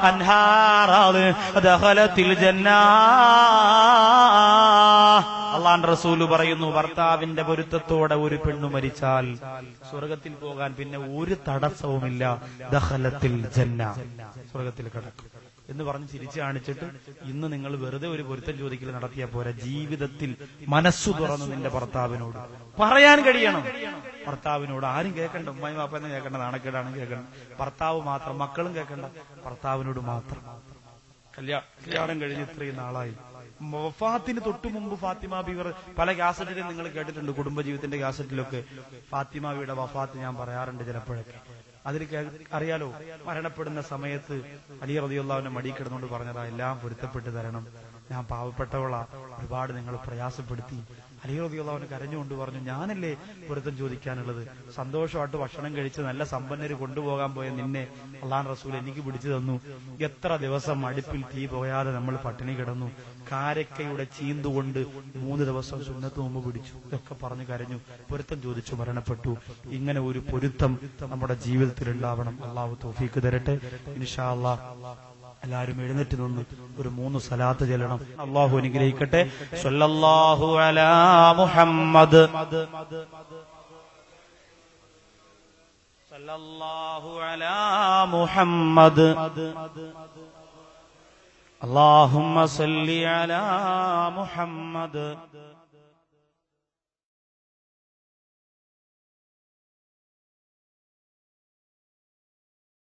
അൻഹാ റാദ് ദഖലത്തിൽ ജന്ന. അല്ലാഹുവിന്റെ റസൂൽ പറയുന്നു, ഭർത്താവിന്റെ പൊരുത്തത്തോടെ ഒരു പെണ്ണു മരിച്ചാൽ സ്വർഗത്തിൽ പോകാൻ പിന്നെ ഒരു തടസ്സവുമില്ല. ദഖലത്തിൽ ജന്ന, സ്വർഗത്തിൽ കടക്കും എന്ന് പറഞ്ഞ് ചിരിച്ചു കാണിച്ചിട്ട് ഇന്ന് നിങ്ങൾ വെറുതെ ഒരു പൊരുത്തം ചോദിക്കൽ നടത്തിയാൽ പോരാ, ജീവിതത്തിൽ മനസ്സു തുറന്ന് നിന്റെ ഭർത്താവിനോട് പറയാൻ കഴിയണം. ഭർത്താവിനോട് ആരും കേൾക്കണ്ട, ഉമ്മായും വാപ്പയെന്ന് കേൾക്കണ്ട, നാണക്കേടാണ് കേൾക്കണ്ട, ഭർത്താവ് മാത്രം, മക്കളും കേൾക്കണ്ട, ഭർത്താവിനോട് മാത്രം. കല്യാണം കഴിഞ്ഞ് ഇത്രയും നാളായി. വഫാത്തിന് തൊട്ടു മുമ്പ് ഫാത്തിമ ബീവി പല കാസറ്റിലും നിങ്ങൾ കേട്ടിട്ടുണ്ട്, കുടുംബജീവിതത്തിന്റെ കാസറ്റിലൊക്കെ ഫാത്തിമയുടെ വഫാത്ത് ഞാൻ പറയാറുണ്ട് ചിലപ്പോഴൊക്കെ. അതിൽ അറിയാലോ, മരണപ്പെടുന്ന സമയത്ത് അലി റളിയല്ലാഹു അൻഹു മടി കിടന്നുകൊണ്ട് പറഞ്ഞതാ, എല്ലാം പൊരുത്തപ്പെട്ട് തരണം, ഞാൻ പാവപ്പെട്ടവളാ, ഒരുപാട് നിങ്ങൾ പ്രയാസപ്പെടുത്തി. അലി റളിയല്ലാഹു അൻഹു കരഞ്ഞുകൊണ്ട് പറഞ്ഞു, ഞാനല്ലേ പൊരുത്തം ചോദിക്കാനുള്ളത്, സന്തോഷമായിട്ട് ഭക്ഷണം കഴിച്ച് നല്ല സമ്പന്നര് കൊണ്ടുപോകാൻ പോയ നിന്നെ അല്ലാഹുവിന്റെ റസൂൽ എനിക്ക് പിടിച്ചു തന്നു. എത്ര ദിവസം അടുപ്പിൽ തീ പോയാതെ നമ്മൾ പട്ടിണി കിടന്നു, കാരക്കയുടെ ചീന്തുകൊണ്ട് 3 ദിവസം സുന്നത്ത് മുമ്പ് പിടിച്ചു. ഇതൊക്കെ പറഞ്ഞു കരഞ്ഞു, പൊരുത്തം ചോദിച്ചു, മരണപ്പെട്ടു. ഇങ്ങനെ ഒരു പൊരുത്തം നമ്മുടെ ജീവിതത്തിൽ ഉണ്ടാവണം. അള്ളാഹു തൗഫീക്ക് തരട്ടെ. ഇൻഷാ അല്ലാഹ് എല്ലാവരും എഴുന്നേറ്റ് നിന്ന് ഒരു 3 സലാത്ത് ചൊല്ലണം. അള്ളാഹു അനുഗ്രഹിക്കട്ടെ. സ്വല്ലല്ലാഹു അലാ മുഹമ്മദ്, സ്വല്ലല്ലാഹു അലാ മുഹമ്മദ്, അല്ലാഹുമ്മ സല്ലി അലാ മുഹമ്മദ്.